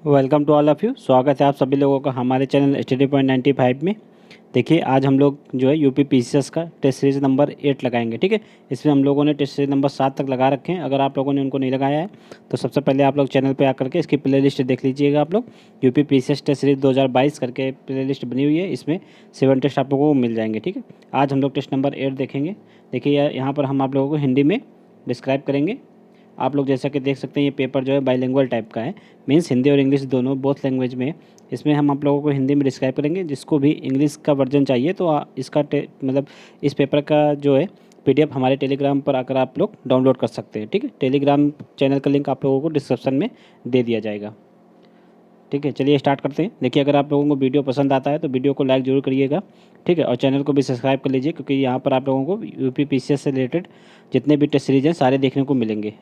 Welcome to all of you. स्वागत है आप सभी लोगों का हमारे चैनल स्टडी पॉइंट 95 में। देखिए आज हम लोग जो है यूपी पीसीएस का टेस्ट सीरीज़ नंबर 8 लगाएंगे। ठीक है, इसमें हम लोगों ने टेस्ट सीरीज़ नंबर 7 तक लगा रखे हैं। अगर आप लोगों ने उनको नहीं लगाया है तो सबसे पहले आप लोग चैनल पे आकर के इसकी प्ले लिस्ट देख लीजिएगा। आप लोग यूपी पीसीएस टेस्ट सीरीज़ 2022 करके प्ले लिस्ट बनी हुई है, इसमें 7 टेस्ट आप लोगों को मिल जाएंगे। ठीक है, आज हम लोग टेस्ट नंबर 8 देखेंगे। देखिए यहाँ पर हम आप लोगों को हिंदी में डिस्क्राइब करेंगे। आप लोग जैसा कि देख सकते हैं ये पेपर जो है बाइलिंगुअल टाइप का है, मीन्स हिंदी और इंग्लिश दोनों बोथ लैंग्वेज में है। इसमें हम आप लोगों को हिंदी में डिस्क्राइब करेंगे। जिसको भी इंग्लिश का वर्जन चाहिए तो इसका मतलब इस पेपर का जो है पीडीएफ हमारे टेलीग्राम पर आकर आप लोग डाउनलोड कर सकते हैं। ठीक है, टेलीग्राम चैनल का लिंक आप लोगों को डिस्क्रिप्शन में दे दिया जाएगा। ठीक है, चलिए स्टार्ट करते हैं। देखिए अगर आप लोगों को वीडियो पसंद आता है तो वीडियो को लाइक जरूर करिएगा। ठीक है, और चैनल को भी सब्सक्राइब कर लीजिए, क्योंकि यहाँ पर आप लोगों को यूपी पीसीएस से रिलेटेड जितने भी टेस्ट सीरीज हैं सारे देखने को मिलेंगे।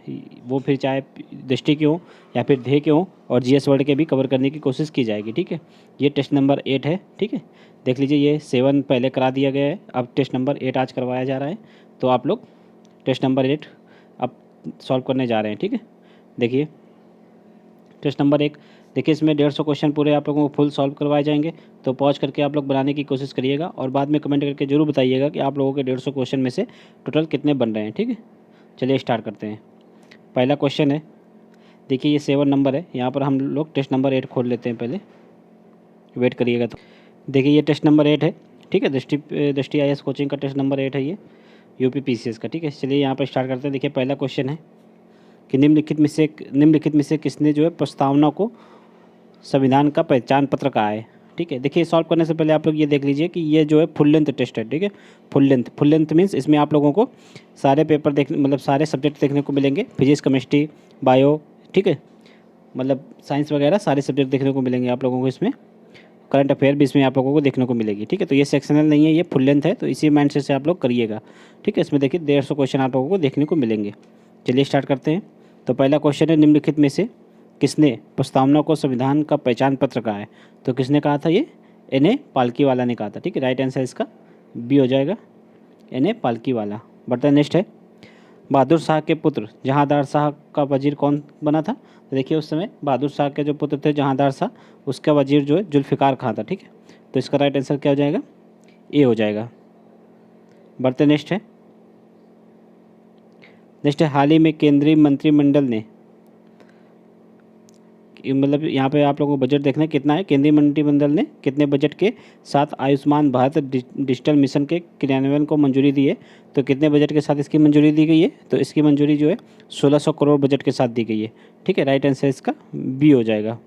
वो फिर चाहे दृष्टि के हों या फिर ध्येय के हों, और जीएस वर्ड के भी कवर करने की कोशिश की जाएगी। ठीक है, ये टेस्ट नंबर 8 है। ठीक है, देख लीजिए ये 7 पहले करा दिया गया है, अब टेस्ट नंबर 8 आज करवाया जा रहा है। तो आप लोग टेस्ट नंबर 8 अब सॉल्व करने जा रहे हैं। ठीक है, देखिए टेस्ट नंबर 1। देखिए इसमें 150 क्वेश्चन पूरे आप लोगों को फुल सॉल्व करवाए जाएंगे। तो पॉज करके आप लोग बनाने की कोशिश करिएगा और बाद में कमेंट करके जरूर बताइएगा कि आप लोगों के 150 क्वेश्चन में से टोटल कितने बन रहे हैं। ठीक है, चलिए स्टार्ट करते हैं। पहला क्वेश्चन है, देखिए ये 7 नंबर है। यहाँ पर हम लोग टेस्ट नंबर 8 खोल लेते हैं, पहले वेट करिएगा। तो देखिए ये टेस्ट नंबर 8 है। ठीक है, दृष्टि IAS कोचिंग का टेस्ट नंबर 8 है ये, यूपी पीसीएस का। ठीक है, चलिए यहाँ पर स्टार्ट करते हैं। देखिए पहला क्वेश्चन है कि निम्नलिखित में से किसने जो है प्रस्तावना को संविधान का पहचान पत्र कहा है। ठीक है, देखिए सॉल्व करने से पहले आप लोग ये देख लीजिए कि ये जो है फुल लेंथ टेस्ट है। ठीक है, फुल लेंथ मीन्स इसमें आप लोगों को सारे पेपर मतलब सारे सब्जेक्ट देखने को मिलेंगे, फिजिक्स, केमिस्ट्री, बायो। ठीक है, मतलब साइंस वगैरह सारे सब्जेक्ट देखने को मिलेंगे आप लोगों को। इसमें करंट अफेयर भी इसमें आप लोगों को देखने को मिलेगी। ठीक है, तो ये सेक्शनल नहीं है, ये फुल लेंथ है, तो इसी माइंड से आप लोग करिएगा। ठीक है, इसमें देखिए 150 क्वेश्चन आप लोगों को देखने को मिलेंगे। चलिए स्टार्ट करते हैं। तो पहला क्वेश्चन है, निम्नलिखित में से किसने प्रस्तावना को संविधान का पहचान पत्र कहा है। तो किसने कहा था, ये NA पालकीवाला ने कहा था। ठीक है, राइट आंसर इसका बी हो जाएगा, NA पालकीवाला। बढ़ता है, नेक्स्ट है, बहादुर शाह के पुत्र जहांदार शाह का वजीर कौन बना था। तो देखिए उस समय बहादुर शाह के जो पुत्र थे जहांदार शाह, उसका वजीर जो है जुल्फ़िकार खां था। ठीक है, तो इसका राइट आंसर क्या हो जाएगा, ए हो जाएगा। बढ़ते नेक्स्ट है, हाल ही में केंद्रीय मंत्रिमंडल ने, मतलब यहाँ पे आप लोगों को बजट देखना है कितना है। केंद्रीय मंत्रिमंडल ने कितने बजट के साथ आयुष्मान भारत डिजिटल मिशन के क्रियान्वयन को मंजूरी दी है। तो कितने बजट के साथ इसकी मंजूरी दी गई है, तो इसकी मंजूरी जो है 1600 करोड़ बजट के साथ दी गई है। ठीक है, राइट आंसर इसका बी हो जाएगा।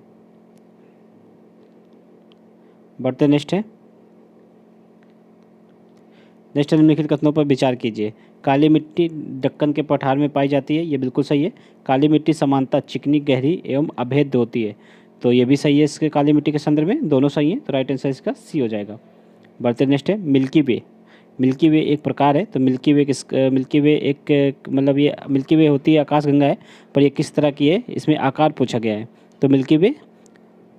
बढ़ते नेक्स्ट है, निम्नलिखित कथनों पर विचार कीजिए। काली मिट्टी दक्कन के पठार में पाई जाती है, ये बिल्कुल सही है। काली मिट्टी समानता चिकनी, गहरी एवं अभेद होती है, तो ये भी सही है। इसके काली मिट्टी के संदर्भ में दोनों सही हैं, तो राइट आंसर इसका सी हो जाएगा। बढ़ते नेक्स्ट है, मिल्की वे एक प्रकार है। तो मिल्की वे एक मतलब ये मिल्की वे होती है आकाशगंगा है, पर ये किस तरह की है, इसमें आकार पूछा गया है। तो मिल्की वे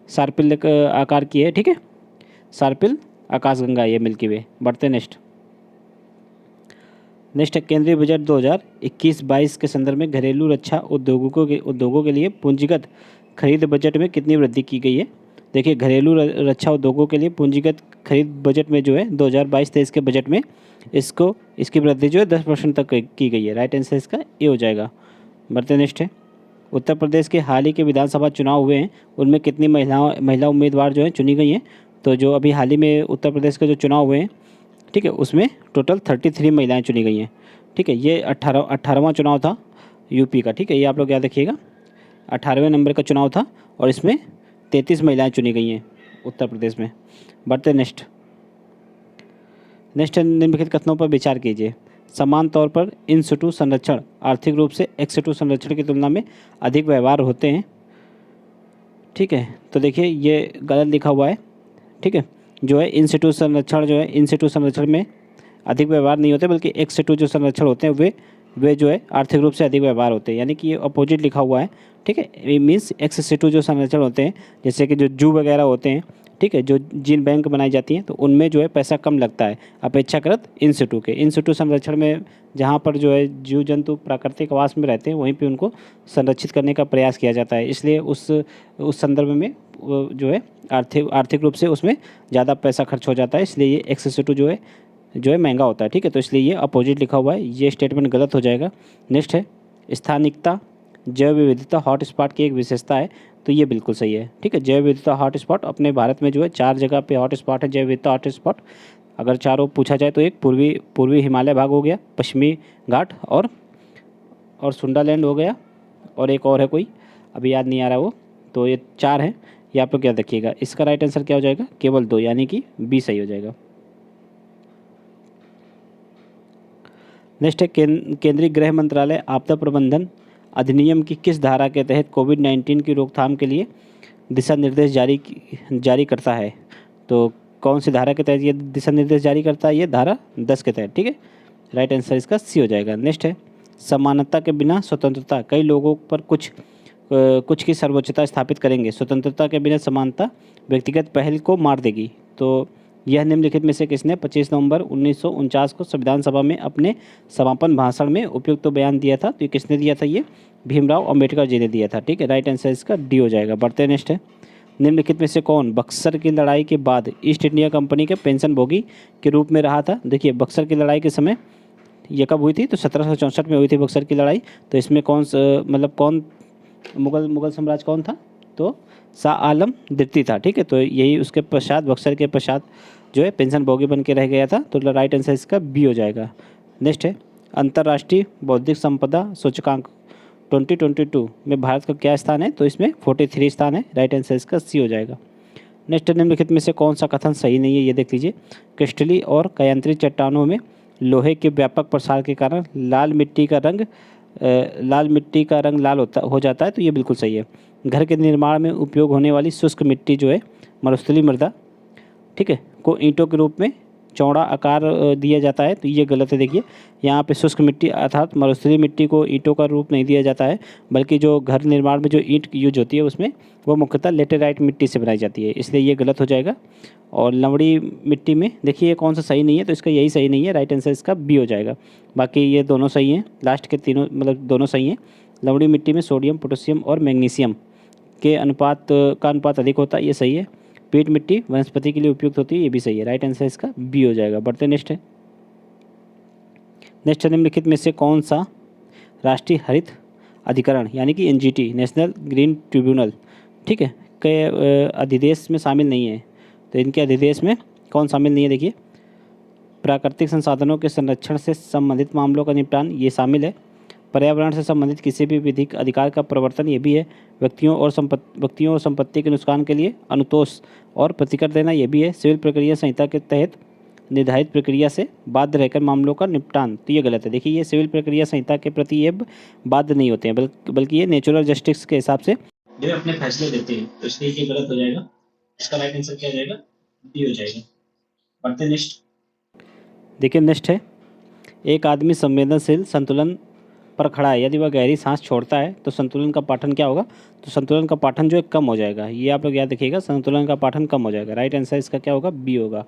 सर्पिल आकार की है। ठीक है, सर्पिल आकाशगंगा ये मिल्की वे। बढ़ते नेक्स्ट है, केंद्रीय बजट 2021-22 के संदर्भ में घरेलू रक्षा उद्योगों के लिए पूंजीगत खरीद बजट में कितनी वृद्धि की गई है। देखिए घरेलू रक्षा उद्योगों के लिए पूंजीगत खरीद बजट में जो है 2022-23 के बजट में इसकी वृद्धि जो है 10% तक की गई है। राइट आंसर इसका ए हो जाएगा। बढ़ते नेक्स्ट है, उत्तर प्रदेश के हाल ही के विधानसभा चुनाव हुए हैं, उनमें कितनी महिला उम्मीदवार जो हैं चुनी गई हैं। तो जो अभी हाल ही में उत्तर प्रदेश के जो चुनाव हुए हैं, ठीक है, उसमें टोटल 33 महिलाएं चुनी गई हैं। ठीक है, ये 18वां चुनाव था यूपी का। ठीक है, ये आप लोग याद रखिएगा, 18वें नंबर का चुनाव था और इसमें 33 महिलाएं चुनी गई हैं उत्तर प्रदेश में। बढ़ते नेक्स्ट निम्नलिखित कथनों पर विचार कीजिए। समान तौर पर इन सिटू संरक्षण आर्थिक रूप से एक्स सिटू संरक्षण की तुलना में अधिक व्यवहार होते हैं। ठीक है, तो देखिए ये गलत लिखा हुआ है। ठीक है, जो है इन सिटू संरक्षण में अधिक व्यवहार नहीं होते, बल्कि एक्स सिटू जो संरक्षण होते हैं वे जो है आर्थिक रूप से अधिक व्यवहार होते हैं, यानी कि ये अपोजिट लिखा हुआ है। ठीक है, ये मीन्स एक्स सिटू जो संरक्षण होते हैं, जैसे कि जो जू वगैरह होते हैं, ठीक है, जो जिन बैंक बनाई जाती हैं तो उनमें जो है पैसा कम लगता है अपेक्षाकृत इन सिटू के। इन सिटू संरक्षण में जहाँ पर जो है जीव जंतु प्राकृतिक आवास में रहते हैं वहीं पे उनको संरक्षित करने का प्रयास किया जाता है, इसलिए उस संदर्भ में जो है आर्थिक रूप से उसमें ज़्यादा पैसा खर्च हो जाता है, इसलिए ये एक्स सिटू जो है महंगा होता है। ठीक है, तो इसलिए ये अपोजिट लिखा हुआ है, ये स्टेटमेंट गलत हो जाएगा। नेक्स्ट है स्थानिकता जैव विविधता हॉटस्पॉट की एक विशेषता है, तो ये बिल्कुल सही है। ठीक है, जैव विविधता हॉटस्पॉट अपने भारत में जो है 4 जगह पे हॉटस्पॉट है, जैव विविधता हॉटस्पॉट। अगर चारों पूछा जाए तो एक पूर्वी हिमालय भाग हो गया, पश्चिमी घाट और सुंडालैंड हो गया, और एक और है कोई, अभी याद नहीं आ रहा वो। तो ये 4 हैं, ये आप लोग याद रखिएगा। इसका राइट आंसर क्या हो जाएगा, केवल 2, यानी कि बी सही हो जाएगा। नेक्स्ट है केंद्रीय गृह मंत्रालय आपदा प्रबंधन अधिनियम की किस धारा के तहत कोविड-19 की रोकथाम के लिए दिशा निर्देश जारी करता है। तो कौन सी धारा के तहत ये दिशा निर्देश जारी करता है, ये धारा 10 के तहत। ठीक है, राइट आंसर इसका सी हो जाएगा। नेक्स्ट है समानता के बिना स्वतंत्रता कई लोगों पर कुछ की सर्वोच्चता स्थापित करेंगे। स्वतंत्रता के बिना समानता व्यक्तिगत पहल को मार देगी। तो यह निम्नलिखित में से किसने 25 नवंबर 1949 को संविधान सभा में अपने समापन भाषण में उपयुक्त बयान दिया था। तो ये किसने दिया था, ये भीमराव अंबेडकर जी ने दिया था। ठीक है, राइट आंसर इसका डी हो जाएगा। बढ़ते नेक्स्ट है निम्नलिखित में से कौन बक्सर की लड़ाई के बाद ईस्ट इंडिया कंपनी के पेंशनभोगी के रूप में रहा था। देखिए बक्सर की लड़ाई के समय ये कब हुई थी, तो 1764 में हुई थी बक्सर की लड़ाई। तो इसमें कौन मुगल साम्राज्य कौन था, तो शाह आलम द्वितीय था। ठीक है, तो यही उसके पश्चात बक्सर के पश्चात जो है पेंशनभोगी बन के रह गया था। तो राइट आंसर इसका बी हो जाएगा। नेक्स्ट है अंतर्राष्ट्रीय बौद्धिक संपदा सूचकांक 2022 में भारत का क्या स्थान है, तो इसमें 43 स्थान है। राइट आंसर इसका सी हो जाएगा। नेक्स्ट निम्नलिखित में से कौन सा कथन सही नहीं है, ये देख लीजिए। क्रिस्टली और कायांतरी चट्टानों में लोहे के व्यापक प्रसार के कारण लाल मिट्टी का रंग लाल हो जाता है, तो ये बिल्कुल सही है। घर के निर्माण में उपयोग होने वाली शुष्क मिट्टी जो है मरुस्थलीय मृदा, ठीक है, को ईंटों के रूप में चौड़ा आकार दिया जाता है, तो ये गलत है। देखिए यहाँ पे शुष्क मिट्टी अर्थात मरुस्थलीय मिट्टी को ईंटों का रूप नहीं दिया जाता है, बल्कि जो घर निर्माण में जो ईंट यूज होती है उसमें वो मुख्यतः लेटेराइट मिट्टी से बनाई जाती है, इसलिए ये गलत हो जाएगा। और लवड़ी मिट्टी में देखिए ये कौन सा सही नहीं है, तो इसका यही सही नहीं है। राइट आंसर इसका बी हो जाएगा। बाकी ये दोनों सही हैं, लास्ट के तीनों मतलब दोनों सही हैं। लवड़ी मिट्टी में सोडियम, पोटेशियम और मैग्नीशियम के अनुपात अधिक होता है, ये सही है। पीट मिट्टी वनस्पति के लिए उपयुक्त होती है, ये भी सही है। राइट आंसर इसका बी हो जाएगा। बढ़ते नेक्स्ट है निम्नलिखित में से कौन सा राष्ट्रीय हरित अधिकरण यानी कि एनजीटी नेशनल ग्रीन ट्रिब्यूनल, ठीक है, के अधिदेश में शामिल नहीं है। तो इनके अधिदेश में कौन शामिल नहीं है, देखिए प्राकृतिक संसाधनों के संरक्षण से संबंधित मामलों का निपटान ये शामिल है। पर्यावरण से संबंधित किसी भी विधिक अधिकार का प्रवर्तन ये भी है। व्यक्तियों और संपत्ति के नुकसान के लिए अनुतोष और प्रतिकर देना ये भी है। सिविल प्रक्रिया संहिता के तहत निर्धारित प्रक्रिया से बाध्य रहकर मामलों का निपटान, तो ये गलत है। देखिए ये सिविल प्रक्रिया संहिता के प्रति ये बाध्य नहीं होते हैं, बल्कि ये नेचुरल जस्टिस के हिसाब से जो अपने फैसले देते हैं, तो इसलिए ये गलत हो जाएगा। इसका राइट आंसर क्या हो जाएगा, डी हो जाएगा। बढ़ते नेक्स्ट देखिए, नेक्स्ट है एक आदमी संवेदनशील संतुलन पर खड़ा है, यदि वह गहरी सांस छोड़ता है तो संतुलन का पाठन क्या होगा, तो संतुलन का पाठन जो है कम हो जाएगा। ये आप लोग याद रखिएगा, संतुलन का पाठन कम हो जाएगा। राइट आंसर इसका क्या होगा, बी होगा।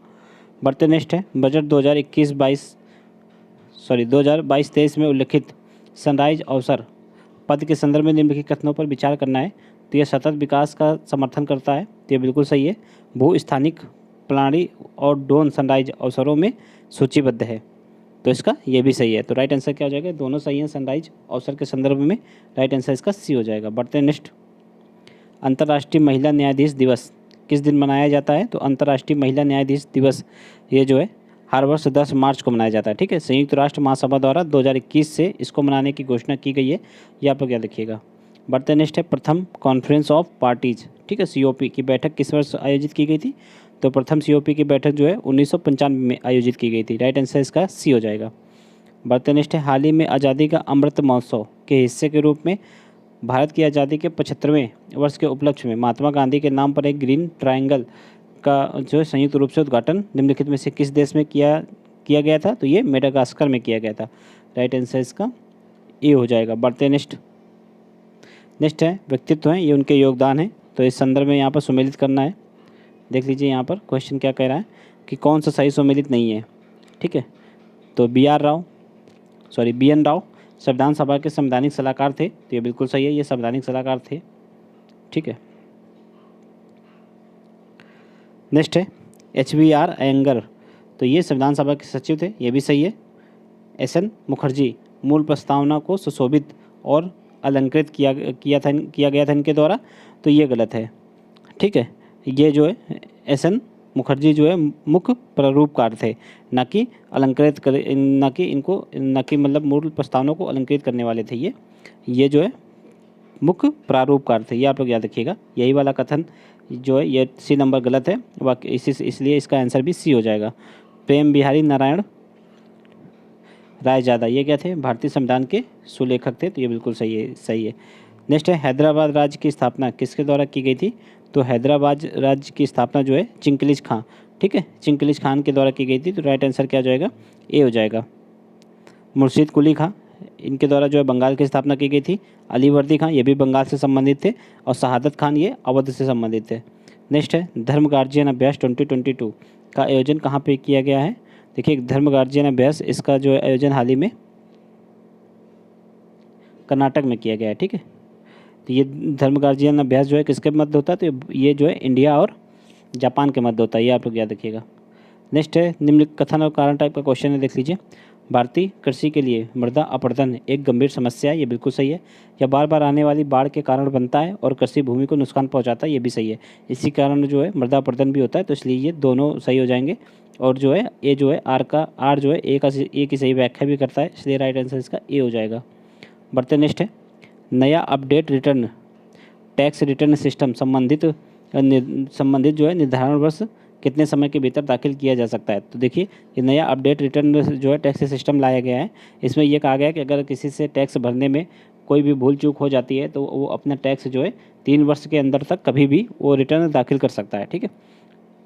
बढ़ते नेक्स्ट है बजट 2022-23 में उल्लिखित सनराइज अवसर पद के संदर्भ में निम्नलिखित कथनों पर विचार करना है। तो यह सतत विकास का समर्थन करता है, तो ये बिल्कुल सही है। भू स्थानिक प्रणाली और डोन सनराइज अवसरों में सूचीबद्ध है, तो इसका ये भी सही है। तो राइट आंसर क्या हो जाएगा, दोनों सही हैं सनराइज अवसर के संदर्भ में। राइट आंसर इसका सी हो जाएगा। बढ़ते हैं नेक्स्ट अंतर्राष्ट्रीय महिला न्यायाधीश दिवस किस दिन मनाया जाता है, तो अंतर्राष्ट्रीय महिला न्यायाधीश दिवस ये जो है हर वर्ष 10 मार्च को मनाया जाता है। ठीक है, संयुक्त राष्ट्र महासभा द्वारा 2021 से इसको मनाने की घोषणा की गई है, ये आप लोग याद रखिएगा। बढ़ते नेक्स्ट है प्रथम कॉन्फ्रेंस ऑफ पार्टीज, ठीक है, COP की बैठक किस वर्ष आयोजित की गई थी, तो प्रथम COP की बैठक जो है 1995 में आयोजित की गई थी। राइट आंसर इसका सी हो जाएगा। बढ़ते नेक्स्ट है हाल ही में आज़ादी का अमृत महोत्सव के हिस्से के रूप में भारत की आज़ादी के 75वें वर्ष के उपलक्ष्य में महात्मा गांधी के नाम पर एक ग्रीन ट्रायंगल का जो है संयुक्त रूप से उद्घाटन निम्नलिखित में से किस देश में किया गया था, तो ये मेडागास्कर में किया गया था। राइट आंसर इसका ए हो जाएगा। बढ़ते नेक्स्ट है व्यक्तित्व हैं, ये उनके योगदान है, तो इस संदर्भ में यहाँ पर सुमेलित करना है। देख लीजिए यहाँ पर क्वेश्चन क्या कह रहा है कि कौन सा सही सम्मिलित नहीं है। ठीक है, तो बी एन राव संविधान सभा के संवैधानिक सलाहकार थे, तो ये बिल्कुल सही है, ये संवैधानिक सलाहकार थे। ठीक है, नेक्स्ट है HBR अयंगर, तो ये संविधान सभा के सचिव थे, ये भी सही है। SN मुखर्जी मूल प्रस्तावना को सुशोभित और अलंकृत किया गया था इनके द्वारा, तो ये गलत है। ठीक है, ये जो है SN मुखर्जी जो है मुख्य प्रारूपकार थे, ना कि मतलब मूल प्रस्तावना को अलंकृत करने वाले थे। ये जो है मुख्य प्रारूपकार थे, ये आप लोग याद रखिएगा। यही वाला कथन जो है ये सी नंबर गलत है, इसलिए इसका आंसर भी सी हो जाएगा। प्रेम बिहारी नारायण रायजादा ये क्या थे, भारतीय संविधान के सुलेखक थे, तो ये बिल्कुल सही है। नेक्स्ट है हैदराबाद राज्य की स्थापना किसके द्वारा की गई थी, तो हैदराबाद राज्य की स्थापना जो है चिंकलिज खां, ठीक है, चिंकलिज खान के द्वारा की गई थी, तो राइट आंसर क्या हो जाएगा, ए हो जाएगा। मुर्शीद कुली खां इनके द्वारा जो है बंगाल की स्थापना की गई थी। अलीवर्दी खां ये भी बंगाल से संबंधित थे, और शहादत खान ये अवध से संबंधित थे। नेक्स्ट है धर्म गार्जियन अभ्यास 2022 का आयोजन कहाँ पे किया गया है। देखिए धर्म गार्जियन अभ्यास इसका जो है आयोजन हाल ही में कर्नाटक में किया गया है। ठीक है, तो ये धर्म गार्जियन अभ्यास जो है किसके मध्य होता है, तो ये जो है इंडिया और जापान के मध्य होता है, ये आप लोग याद रखिएगा। नेक्स्ट है निम्न कथन और कारण टाइप का क्वेश्चन है, देख लीजिए। भारतीय कृषि के लिए मृदा अपरदन एक गंभीर समस्या है, ये बिल्कुल सही है। यह बार बार आने वाली बाढ़ के कारण बनता है और कृषि भूमि को नुकसान पहुंचाता है, ये भी सही है। इसी कारण जो है मृदा अपरदन भी होता है, तो इसलिए ये दोनों सही हो जाएंगे। और जो है ए जो है आर जो है ए की सही व्याख्या भी करता है, इसलिए राइट आंसर इसका ए हो जाएगा। बढ़ते नेक्स्ट है नया update return tax return system संबंधित जो है निर्धारण वर्ष कितने समय के भीतर दाखिल किया जा सकता है। तो देखिए ये नया अपडेट रिटर्न जो है टैक्स सिस्टम लाया गया है, इसमें यह कहा गया है कि अगर किसी से टैक्स भरने में कोई भी भूल चूक हो जाती है तो वो अपना टैक्स जो है 3 वर्ष के अंदर तक कभी भी वो रिटर्न दाखिल कर सकता है। ठीक है,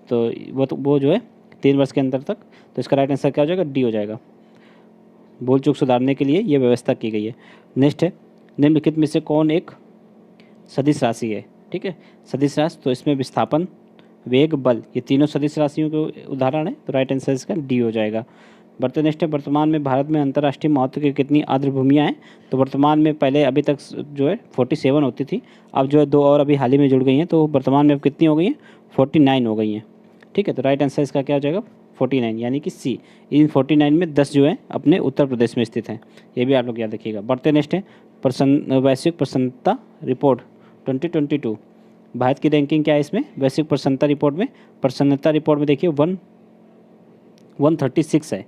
तो वो जो है 3 वर्ष के अंदर तक, तो इसका राइट आंसर क्या हो जाएगा, डी हो जाएगा। भूल चूक सुधारने के लिए ये व्यवस्था की गई है। नेक्स्ट है निम्नलिखित में से कौन एक सदिश राशि है। ठीक है, सदिश राशि, तो इसमें विस्थापन वेग बल ये तीनों सदिश राशियों के उदाहरण है, तो राइट आंसर इसका डी हो जाएगा। बढ़ते नेक्स्ट है वर्तमान में भारत में अंतर्राष्ट्रीय महत्व की कितनी आर्द्र भूमियाँ हैं। तो वर्तमान में पहले अभी तक जो है 47 होती थी, अब जो है 2 और अभी हाल ही में जुड़ गई हैं, तो वर्तमान में अब कितनी हो गई हैं, 49 हो गई हैं। ठीक है, तो राइट आंसर इसका क्या हो जाएगा, 49 यानी कि सी। इन 49 में 10 जो है अपने उत्तर प्रदेश में स्थित हैं, ये भी आप लोग याद रखिएगा। बढ़ते नेक्स्ट है वैश्विक प्रसन्नता रिपोर्ट 2022 भारत की रैंकिंग क्या है इसमें, वैश्विक प्रसन्नता रिपोर्ट में देखिए 136 है।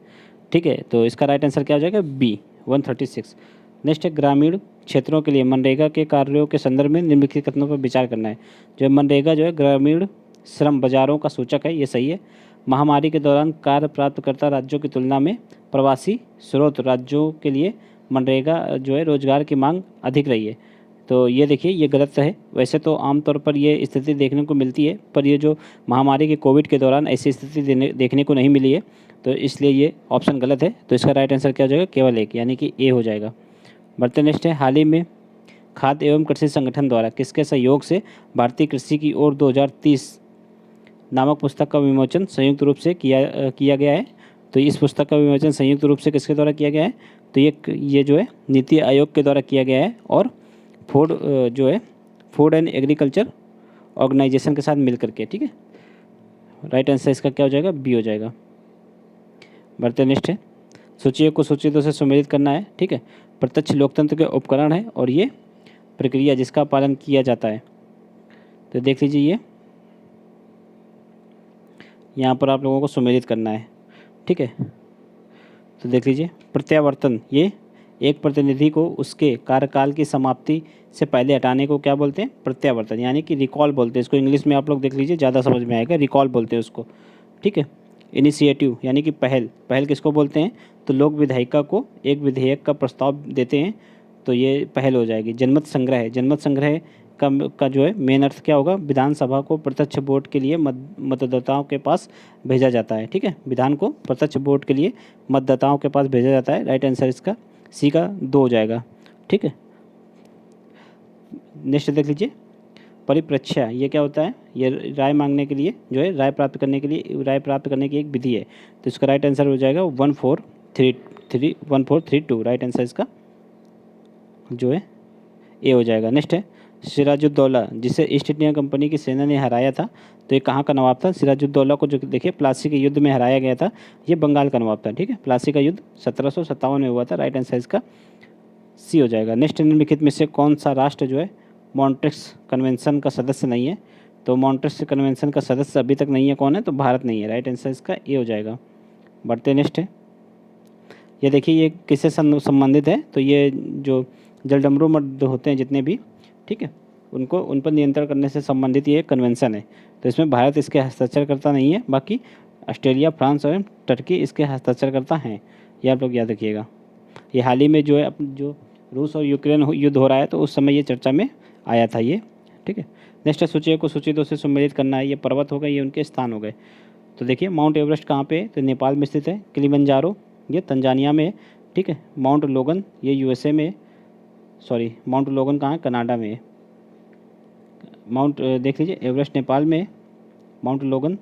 ठीक है, तो इसका राइट आंसर क्या हो जाएगा, बी 136। नेक्स्ट है ग्रामीण क्षेत्रों के लिए मनरेगा के कार्यों के संदर्भ में निम्नलिखित कथनों पर विचार करना है। जो मनरेगा जो है ग्रामीण श्रम बाजारों का सूचक है, ये सही है। महामारी के दौरान कार्य प्राप्तकर्ता राज्यों की तुलना में प्रवासी स्रोत राज्यों के लिए मनरेगा जो है रोजगार की मांग अधिक रही है, तो ये देखिए ये गलत है। वैसे तो आमतौर पर ये स्थिति देखने को मिलती है, पर ये जो महामारी के कोविड के दौरान ऐसी स्थिति देखने को नहीं मिली है, तो इसलिए ये ऑप्शन गलत है। तो इसका राइट आंसर क्या हो जाएगा, केवल एक, यानी कि ए हो जाएगा। बढ़ते नेक्स्ट है हाल ही में खाद्य एवं कृषि संगठन द्वारा किसके सहयोग से भारतीय कृषि की ओर 2030 नामक पुस्तक का विमोचन संयुक्त रूप से किया गया है। तो इस पुस्तक का विमोचन संयुक्त रूप से किसके द्वारा किया गया है, तो ये जो है नीति आयोग के द्वारा किया गया है, और फूड एंड एग्रीकल्चर ऑर्गेनाइजेशन के साथ मिल करके। ठीक है, राइट आंसर इसका क्या हो जाएगा, बी हो जाएगा। बढ़ते नेक्स्ट है सूची को सूची 2 से सम्मिलित करना है। ठीक है, प्रत्यक्ष लोकतंत्र के उपकरण है और ये प्रक्रिया जिसका पालन किया जाता है। तो देख लीजिए ये यहाँ पर आप लोगों को सम्मिलित करना है। ठीक है, तो देख लीजिए प्रत्यावर्तन, ये एक प्रतिनिधि को उसके कार्यकाल की समाप्ति से पहले हटाने को क्या बोलते हैं, प्रत्यावर्तन, यानी कि रिकॉल बोलते हैं इसको। इंग्लिश में आप लोग देख लीजिए ज़्यादा समझ में आएगा, रिकॉल बोलते हैं उसको। ठीक है, इनिशिएटिव यानी कि पहल किसको बोलते हैं, तो लोक विधायिका को एक विधेयक का प्रस्ताव देते हैं, तो ये पहल हो जाएगी। जनमत संग्रह का जो है मेन अर्थ क्या होगा, विधानसभा को प्रत्यक्ष वोट के लिए मतदाताओं के पास भेजा जाता है। ठीक है, विधान को प्रत्यक्ष वोट के लिए मतदाताओं के पास भेजा जाता है। राइट आंसर इसका सी का 2 हो जाएगा। ठीक है, नेक्स्ट देख लीजिए परिप्रेक्ष्य ये क्या होता है, ये राय मांगने के लिए जो है राय प्राप्त करने की एक विधि है। तो इसका राइट आंसर हो जाएगा 1432। राइट आंसर इसका जो है ए हो जाएगा। नेक्स्ट है सिराजुद्दौला, जिसे ईस्ट इंडिया कंपनी की सेना ने हराया था, तो ये कहाँ का नवाब था? सिराजुद्दौला को जो देखिए प्लासी के युद्ध में हराया गया था, ये बंगाल का नवाब था। ठीक है, प्लासी का युद्ध 1757 में हुआ था। राइट आंसर इसका सी हो जाएगा। नेक्स्ट निम्नलिखित में से कौन सा राष्ट्र जो है मॉन्ट्रिक्स कन्वेंशन का सदस्य नहीं है? तो मॉन्ट्रिक्स कन्वेंशन का सदस्य अभी तक नहीं है, कौन है? तो भारत नहीं है। राइट आंसर इसका ए हो जाएगा। बढ़ते नेक्स्ट है, ये देखिए ये किससे संबंधित है? तो ये जो जलडमरू मर्द होते हैं जितने भी, ठीक है, उनको उन पर नियंत्रण करने से संबंधित ये कन्वेंशन है। तो इसमें भारत इसके हस्ताक्षरकर्ता नहीं है, बाकी ऑस्ट्रेलिया, फ्रांस और टर्की इसके हस्ताक्षरकर्ता हैं। ये आप लोग याद रखिएगा। ये हाल ही में जो है जो रूस और यूक्रेन युद्ध हो रहा है, तो उस समय ये चर्चा में आया था ये। ठीक है, नेक्स्ट है सूची को सूची 2 से सम्मिलित करना है। ये पर्वत हो गए, ये उनके स्थान हो गए। तो देखिए माउंट एवरेस्ट कहाँ पे है? तो नेपाल में स्थित है। किलिमंजारो ये तंजानिया में है। ठीक है, माउंट लोगन ये यूएसए में, सॉरी माउंट लोगन कहाँ है? कनाडा में है। माउंट देख लीजिए, एवरेस्ट नेपाल में है, माउंट लोगन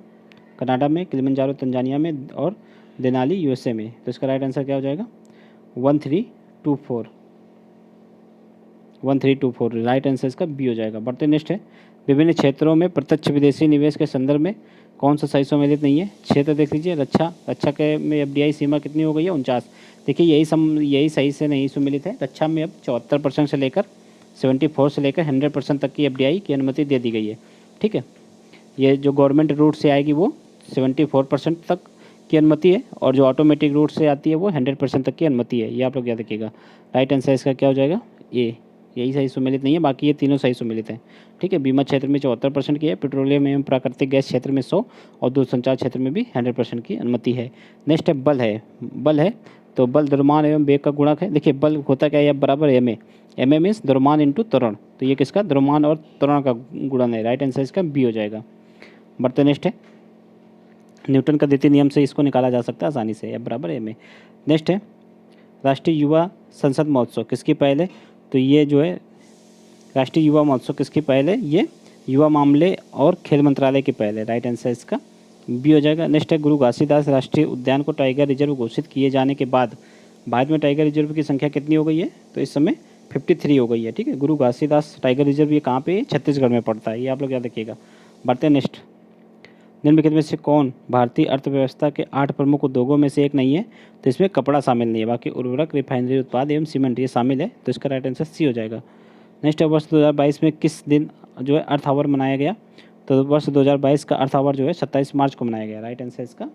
कनाडा में, किलिमंजारो तंजानिया में और देनाली यूएसए में। तो इसका राइट आंसर क्या हो जाएगा? 1324। राइट आंसर इसका बी हो जाएगा। बढ़ते नेक्स्ट है, विभिन्न क्षेत्रों में प्रत्यक्ष विदेशी निवेश के संदर्भ में कौन सा सही सम्मिलित नहीं है? क्षेत्र देख लीजिए, रक्षा के में एफडीआई सीमा कितनी हो गई है? 49। देखिए यही सही से नहीं सम्मिलित है। रक्षा में अब 74% से लेकर 74 से लेकर 100% तक की एफडीआई की अनुमति दे दी गई है। ठीक है, ये जो गवर्नमेंट रूट से आएगी वो 74% तक की अनुमति है, और जो ऑटोमेटिक रूट से आती है वो 100% तक की अनुमति है। ये आप लोग याद रखिएगा। राइट आंसर इसका क्या हो जाएगा? ए। यही सही सम्मिलित नहीं है, बाकी ये तीनों सही सम्मिलित हैं। ठीक है, बीमा क्षेत्र में 74% की है, पेट्रोलियम एवं प्राकृतिक गैस क्षेत्र में 100 और दूरसंचार क्षेत्र में भी 100% की अनुमति है। नेक्स्ट है बल है तो बल द्रव्यमान एवं वेग का गुणक है। देखिए बल होता क्या है? बराबर एम ए मीन्स द्रव्यमान इंटू त्वरण। तो ये किसका? द्रव्यमान और त्वरण का गुणन है। राइट आंसर इसका बी हो जाएगा। बढ़ते नेक्स्ट है, न्यूटन का द्वितीय नियम से इसको निकाला जा सकता है आसानी से, या बराबर एम ए। नेक्स्ट है राष्ट्रीय युवा संसद महोत्सव किसकी पहल है? तो ये जो है राष्ट्रीय युवा महोत्सव किसकी पहल है? ये युवा मामले और खेल मंत्रालय की पहल है। राइट आंसर इसका बी हो जाएगा। नेक्स्ट है गुरु घासीदास राष्ट्रीय उद्यान को टाइगर रिजर्व घोषित किए जाने के बाद भारत में टाइगर रिजर्व की संख्या कितनी हो गई है? तो इस समय 53 हो गई है। ठीक है, गुरु घासीदास टाइगर रिजर्व ये कहाँ पे है? छत्तीसगढ़ में पड़ता है। ये आप लोग याद रखिएगा। बढ़ते हैं नेक्स्ट, निम्नलिखित में से कौन भारतीय अर्थव्यवस्था के 8 प्रमुख उद्योगों में से एक नहीं है? तो इसमें कपड़ा शामिल नहीं है, बाकी उर्वरक, रिफाइनरी उत्पाद एवं सीमेंट ये शामिल है। तो इसका राइट आंसर सी हो जाएगा। नेक्स्ट है वर्ष 2022 में किस दिन जो है अर्थ आवर मनाया गया? तो वर्ष 2022 का अर्थ आवर जो है 27 मार्च को मनाया गया। राइट आंसर इसका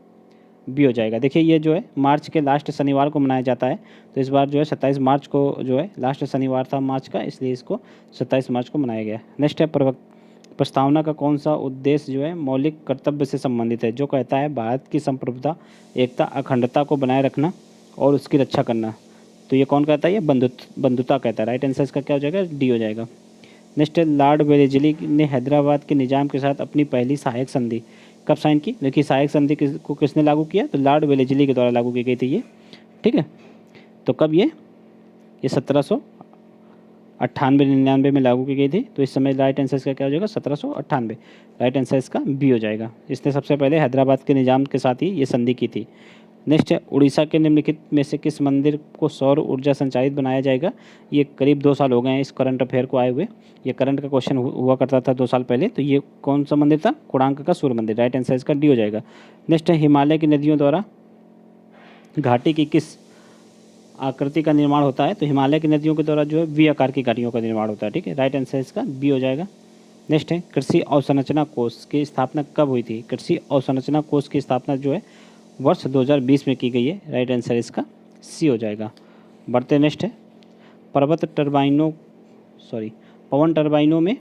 बी हो जाएगा। देखिए ये जो है मार्च के लास्ट शनिवार को मनाया जाता है, तो इस बार जो है 27 मार्च को जो है लास्ट शनिवार था मार्च का, इसलिए इसको 27 मार्च को मनाया गया। नेक्स्ट है प्रस्तावना का कौन सा उद्देश्य जो है मौलिक कर्तव्य से संबंधित है? जो कहता है भारत की संप्रभुता, एकता, अखंडता को बनाए रखना और उसकी रक्षा करना। तो ये कौन कहता है? ये बंधुता कहता है। राइट आंसर इसका क्या हो जाएगा? डी हो जाएगा। नेक्स्ट है लॉर्ड वेलेस्ली ने हैदराबाद के निजाम के साथ अपनी पहली सहायक संधि कब साइन की? देखिए सहायक संधि को किसने लागू किया? तो लॉर्ड वेलेस्ली के द्वारा लागू की गई थी ये। ठीक है, तो कब ये 1798-99 में लागू की गई थी। तो इस समय राइट आंसर इसका क्या हो जाएगा? 1798। राइट आंसर इसका बी हो जाएगा। इसने सबसे पहले हैदराबाद के निजाम के साथ ही ये संधि की थी। नेक्स्ट है उड़ीसा के निम्नलिखित में से किस मंदिर को सौर ऊर्जा संचालित बनाया जाएगा? ये करीब 2 साल हो गए हैं इस करंट अफेयर को आए हुए। ये करंट का क्वेश्चन हुआ करता था 2 साल पहले। तो ये कौन सा मंदिर था? कोणार्क का सूर्य मंदिर। राइट आंसर इसका डी हो जाएगा। नेक्स्ट है हिमालय की नदियों द्वारा घाटी की किस आकृति का निर्माण होता है? तो हिमालय की नदियों के द्वारा जो है वी आकार की घाटियों का निर्माण होता है। ठीक है, राइट आंसर इसका बी हो जाएगा। नेक्स्ट है कृषि अवसंरचना कोष की स्थापना कब हुई थी? कृषि अवसंरचना कोष की स्थापना जो है वर्ष 2020 में की गई है। राइट आंसर इसका सी हो जाएगा। बढ़ते नेक्स्ट है पवन टरबाइनों में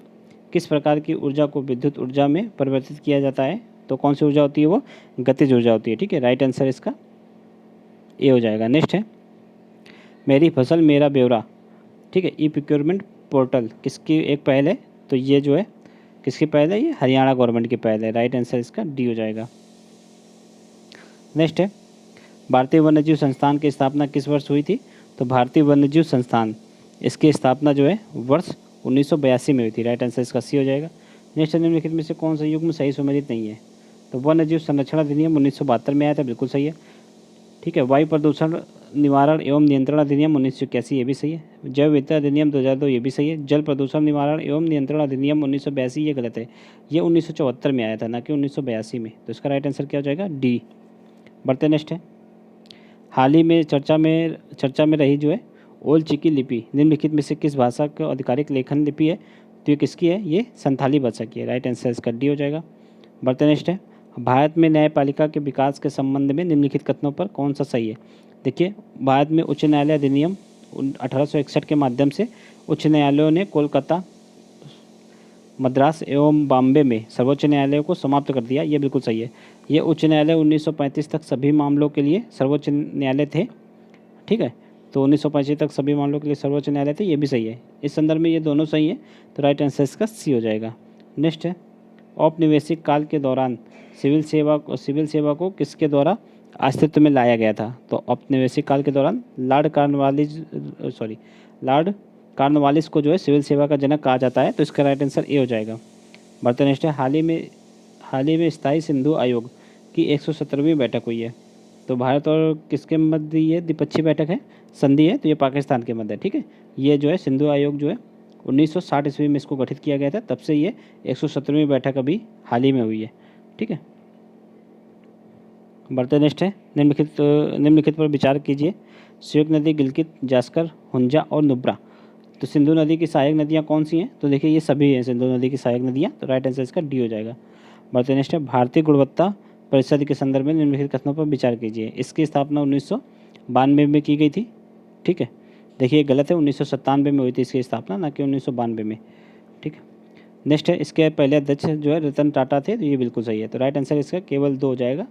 किस प्रकार की ऊर्जा को विद्युत ऊर्जा में परिवर्तित किया जाता है? तो कौन सी ऊर्जा होती है? वो गतिज ऊर्जा होती है। ठीक है, राइट आंसर इसका ए हो जाएगा। नेक्स्ट है मेरी फसल मेरा ब्यौरा। ठीक है, ई प्रोक्योरमेंट पोर्टल किसकी एक पहल है? तो ये जो है किसकी पहल है? ये हरियाणा गवर्नमेंट की पहल है। राइट आंसर इसका डी हो जाएगा। नेक्स्ट है भारतीय वन्यजीव संस्थान की स्थापना किस वर्ष हुई थी? तो भारतीय वन्यजीव संस्थान इसकी स्थापना जो है वर्ष 1982 में हुई थी। राइट आंसर इसका सी हो जाएगा। नेक्स्ट है, निम्नलिखित में से कौन सा युग्म सही सम्मिलित नहीं है? तो वन्य जीव संरक्षण अधिनियम 1972 में आया था, बिल्कुल सही है। ठीक है। वायु प्रदूषण निवारण एवं नियंत्रण अधिनियम 1981, ये भी सही है। जैव विविधता अधिनियम 2002, ये भी सही है। जल प्रदूषण निवारण एवं नियंत्रण अधिनियम 1982, ये गलत है। ये 1974 में आया था, ना कि 1982 में। तो इसका राइट आंसर क्या हो जाएगा? डी। बढ़ते नेक्स्ट है, हाल ही में चर्चा में रही जो है ओल चिकी लिपि निम्नलिखित में से किस भाषा का आधिकारिक लेखन लिपि है? तो ये किसकी है? ये संथाली भाषा की है। राइट आंसर इसका डी हो जाएगा। बढ़ते नेक्स्ट है, भारत में न्यायपालिका के विकास के संबंध में निम्नलिखित कथनों पर कौन सा सही है? देखिए, भारत में उच्च न्यायालय अधिनियम 1861 के माध्यम से उच्च न्यायालयों ने कोलकाता, मद्रास एवं बॉम्बे में सर्वोच्च न्यायालय को समाप्त कर दिया, ये बिल्कुल सही है। ये उच्च न्यायालय 1935 तक सभी मामलों के लिए सर्वोच्च न्यायालय थे। ठीक है, तो 1985 तक सभी मामलों के लिए सर्वोच्च न्यायालय थे, ये भी सही है। इस संदर्भ में ये दोनों सही है, तो राइट आंसर इसका सी हो जाएगा। नेक्स्ट है, औपनिवेशिक काल के दौरान सिविल सेवा को किसके द्वारा अस्तित्व में लाया गया था? तो औपनिवेशिक काल के दौरान लॉर्ड कॉर्नवालिस को जो है सिविल सेवा का जनक कहा जाता है, तो इसका राइट आंसर ए हो जाएगा। बढ़ते नेक्स्ट है, हाल ही में स्थायी सिंधु आयोग की 117वीं बैठक हुई है। तो भारत और किसके मध्य ये द्विपक्षीय बैठक है? संधि है, तो ये पाकिस्तान के मध्य है। ठीक है, ये जो है सिंधु आयोग जो है 1960 ईस्वी में इसको गठित किया गया था, तब से ये 117वीं बैठक अभी हाल ही में हुई है। ठीक है। बढ़ते नेक्स्ट है, निम्नलिखित पर विचार कीजिए। श्वेत नदी, गिलगित, जास्कर, हुंजा और नुब्रा। तो सिंधु नदी की सहायक नदियाँ कौन सी हैं? तो देखिए, ये सभी हैं सिंधु नदी की सहायक नदियाँ, तो राइट आंसर इसका डी हो जाएगा। बढ़ते नेक्स्ट है, भारतीय गुणवत्ता परिषद के संदर्भ में निम्नलिखित कथनों पर विचार कीजिए। इसकी स्थापना 1992 में की गई थी। ठीक है, देखिए गलत है, 1997 में हुई थी इसकी स्थापना, ना कि 1992 में। ठीक है। नेक्स्ट है, इसके पहले अध्यक्ष जो है रतन टाटा थे, तो ये बिल्कुल सही है, तो राइट आंसर इसका केवल 2 हो जाएगा,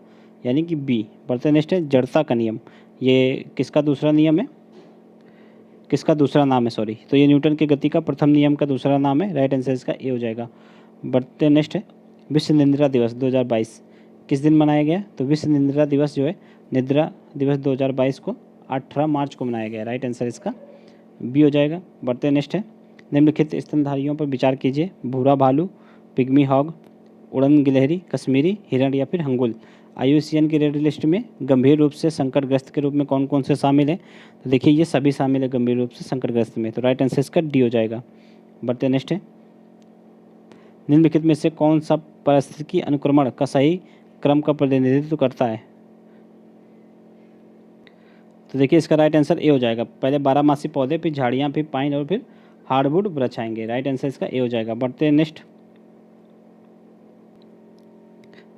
यानी कि बी। बढ़ते नेक्स्ट है, जड़ता का नियम, ये किसका दूसरा नियम है? किसका दूसरा नाम है? सॉरी, तो ये न्यूटन की गति का प्रथम नियम का दूसरा नाम है। राइट आंसर इसका ए हो जाएगा। बढ़ते नेक्स्ट है, विश्व निद्रा दिवस 2022 किस दिन मनाया गया? तो विश्व निद्रा दिवस जो है निद्रा दिवस 2022 को 18 मार्च को मनाया गया। राइट आंसर इसका बी हो जाएगा। बढ़ते नेक्स्ट है, निम्नलिखित स्तनधारियों पर विचार कीजिए। भूरा भालू, पिग्मी हॉग, उड़न गिलहरी, कश्मीरी हिरण या फिर हंगुल। IUCN की रेड लिस्ट में गंभीर रूप से संकटग्रस्त के रूप में कौन कौन से शामिल हैं? तो देखिए, ये सभी शामिल है गंभीर रूप से संकटग्रस्त में, तो राइट आंसर इसका डी हो जाएगा। बढ़ते नेक्स्ट है, निम्नलिखित में से कौन सा पारिस्थितिकी अनुक्रमण का सही क्रम का प्रतिनिधित्व करता है? तो देखिए, इसका राइट आंसर ए हो जाएगा। पहले 12मासी पौधे, फिर झाड़ियाँ, फिर पाइन और फिर हार्डवुड वृक्ष आएंगे। राइट आंसर इसका ए हो जाएगा। बढ़ते हैं नेक्स्ट,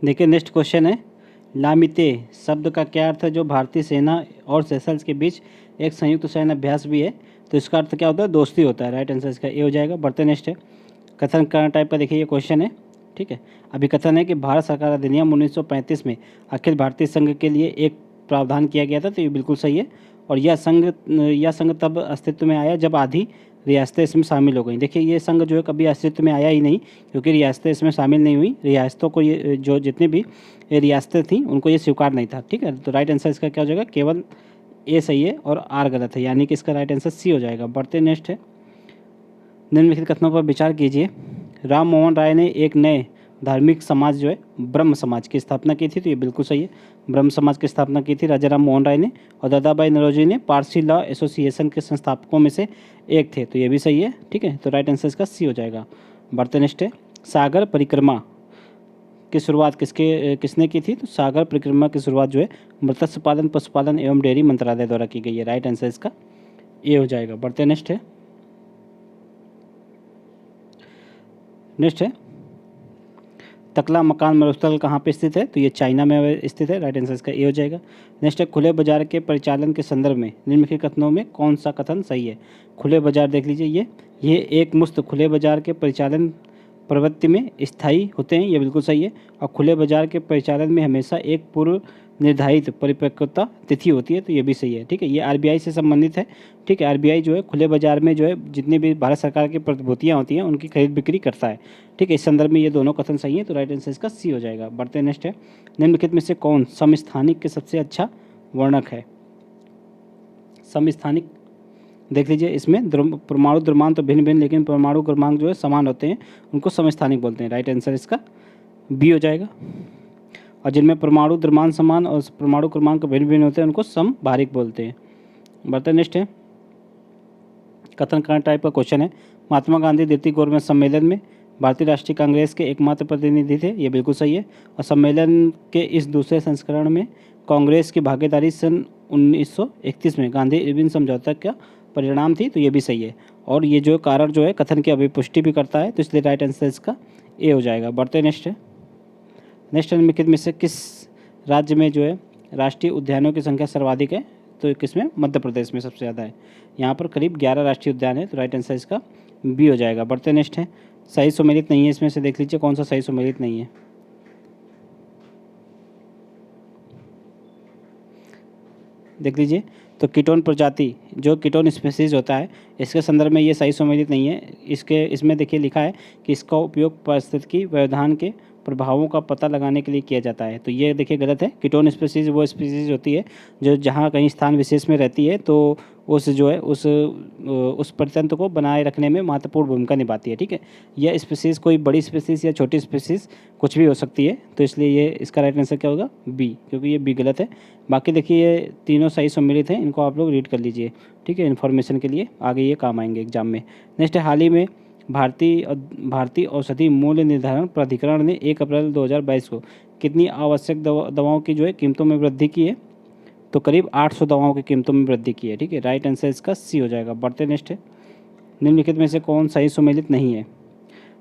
देखिए नेक्स्ट क्वेश्चन है, लामिते शब्द का क्या अर्थ है? जो भारतीय सेना और सेशल्स के बीच एक संयुक्त सैन्य अभ्यास भी है, तो इसका अर्थ क्या होता है? दोस्ती होता है। राइट आंसर इसका ए हो जाएगा। बढ़ते नेक्स्ट है, कथन करना टाइप का देखिए ये क्वेश्चन है। ठीक है, अभिकथन है कि भारत सरकार अधिनियम 1935 में अखिल भारतीय संघ के लिए एक प्रावधान किया गया था, तो ये बिल्कुल सही है। और यह संघ तब अस्तित्व में आया जब आधी रियासतें इसमें शामिल हो गई। देखिए, ये संघ जो है कभी अस्तित्व में आया ही नहीं, क्योंकि रियासतें इसमें शामिल नहीं हुई। रियासतों को ये जो जितनी भी रियासतें थीं उनको ये स्वीकार नहीं था। ठीक है, तो राइट आंसर इसका क्या हो जाएगा? केवल ए सही है और आर गलत है, यानी कि इसका राइट आंसर सी हो जाएगा। बढ़ते नेक्स्ट है, निम्नलिखित कथनों पर विचार कीजिए। राम मोहन राय ने एक नए धार्मिक समाज जो है ब्रह्म समाज की स्थापना की थी, तो ये बिल्कुल सही है। ब्रह्म समाज की स्थापना की थी राजा राम मोहन राय ने, और दादाभाई नौरोजी ने पारसी लॉ एसोसिएशन के संस्थापकों में से एक थे, तो ये भी सही है। ठीक है, तो राइट आंसर इसका सी हो जाएगा। बढ़ते नेक्स्ट है, सागर परिक्रमा की शुरुआत किसने की थी? तो सागर परिक्रमा की शुरुआत जो है मत्स्य पालन, पशुपालन एवं डेयरी मंत्रालय द्वारा की गई है। राइट आंसर इसका ए हो जाएगा। बढ़ते नेक्स्ट है, तकला मकान मरुस्थल कहाँ पे स्थित है? तो ये चाइना में स्थित है। राइट आंसर इसका ए हो जाएगा। नेक्स्ट है, खुले बाजार के परिचालन के संदर्भ में निम्नलिखित कथनों में कौन सा कथन सही है? खुले बाजार देख लीजिए, ये एक मुश्त खुले बाजार के परिचालन प्रवृत्ति में स्थायी होते हैं, ये बिल्कुल सही है। और खुले बाजार के परिचालन में हमेशा एक पूर्व निर्धारित परिपक्वता तिथि होती है, तो ये भी सही है। ठीक है, ये RBI से संबंधित है। ठीक है, RBI जो है खुले बाजार में जो है जितनी भी भारत सरकार की प्रतिभूतियाँ होती हैं उनकी खरीद बिक्री करता है। ठीक है, इस संदर्भ में ये दोनों कथन सही है, तो राइट आंसर इसका सी हो जाएगा। बढ़ते नेक्स्ट है, निम्नलिखित में से कौन समस्थानिक के सबसे अच्छा वर्णक है? समस्थानिक देख लीजिए, इसमें परमाणु द्रव्यमान तो भिन्न भिन्न, लेकिन परमाणु क्रमांक जो है समान होते हैं, उनको समस्थानिक बोलते हैं। राइट आंसर इसका बी हो जाएगा। और जिनमें परमाणु द्रव्यमान समान और परमाणु क्रमांक भिन्न भिन्न होते हैं, उनको समभारिक बोलते हैं। बढ़ते नेक्स्ट है, कथन करण टाइप का क्वेश्चन है। महात्मा गांधी द्वितीय गोलमेज सम्मेलन में भारतीय राष्ट्रीय कांग्रेस के एकमात्र प्रतिनिधि थे, ये बिल्कुल सही है। और सम्मेलन के इस दूसरे संस्करण में कांग्रेस की भागीदारी सन 1931 में गांधी इरविन समझौता का परिणाम थी, तो ये भी सही है। और ये जो कारण जो है कथन की अभिपुष्टि भी करता है, तो इसलिए राइट आंसर इसका ए हो जाएगा। बढ़ते नेक्स्ट है, नेक्स्ट निम्नलिखित में से किस राज्य में जो है राष्ट्रीय उद्यानों की संख्या सर्वाधिक है, तो किसमें, मध्य प्रदेश में सबसे ज़्यादा है। यहाँ पर करीब 11 राष्ट्रीय उद्यान है, तो राइट आंसर इसका बी हो जाएगा। बढ़ते नेक्स्ट है, सही सुमेलित नहीं है, इसमें से देख लीजिए कौन सा सही सुमेलित नहीं है। देख लीजिए, तो कीटोन प्रजाति जो कीटोन स्पीसीज होता है, इसके संदर्भ में ये सही सुमेलित नहीं है। इसमें देखिए लिखा है कि इसका उपयोग पारिस्थितिकी व्यवधान के प्रभावों का पता लगाने के लिए किया जाता है, तो ये देखिए गलत है। कीटोन स्पीसीज वो स्पीसीज होती है जो जहाँ कहीं स्थान विशेष में रहती है, तो उस जो है उस परितंत्र को बनाए रखने में महत्वपूर्ण भूमिका निभाती है। ठीक है, यह स्पीसीज कोई बड़ी स्पीसीज या छोटी स्पीसीज कुछ भी हो सकती है, तो इसलिए ये इसका राइट आंसर क्या होगा, बी, क्योंकि ये बी गलत है। बाकी देखिए ये तीनों सही सम्मिलित हैं, इनको आप लोग रीड कर लीजिए, ठीक है, इन्फॉर्मेशन के लिए आगे ये काम आएंगे एग्जाम में। नेक्स्ट है, हाल ही में भारतीय औषधि मूल्य निर्धारण प्राधिकरण ने 1 अप्रैल 2022 को कितनी आवश्यक दवाओं की जो है कीमतों में वृद्धि की है, तो करीब 800 दवाओं की कीमतों में वृद्धि की है। ठीक है, राइट आंसर इसका सी हो जाएगा। बढ़ते नेक्स्ट है, निम्नलिखित में से कौन सही सुमेलित नहीं है।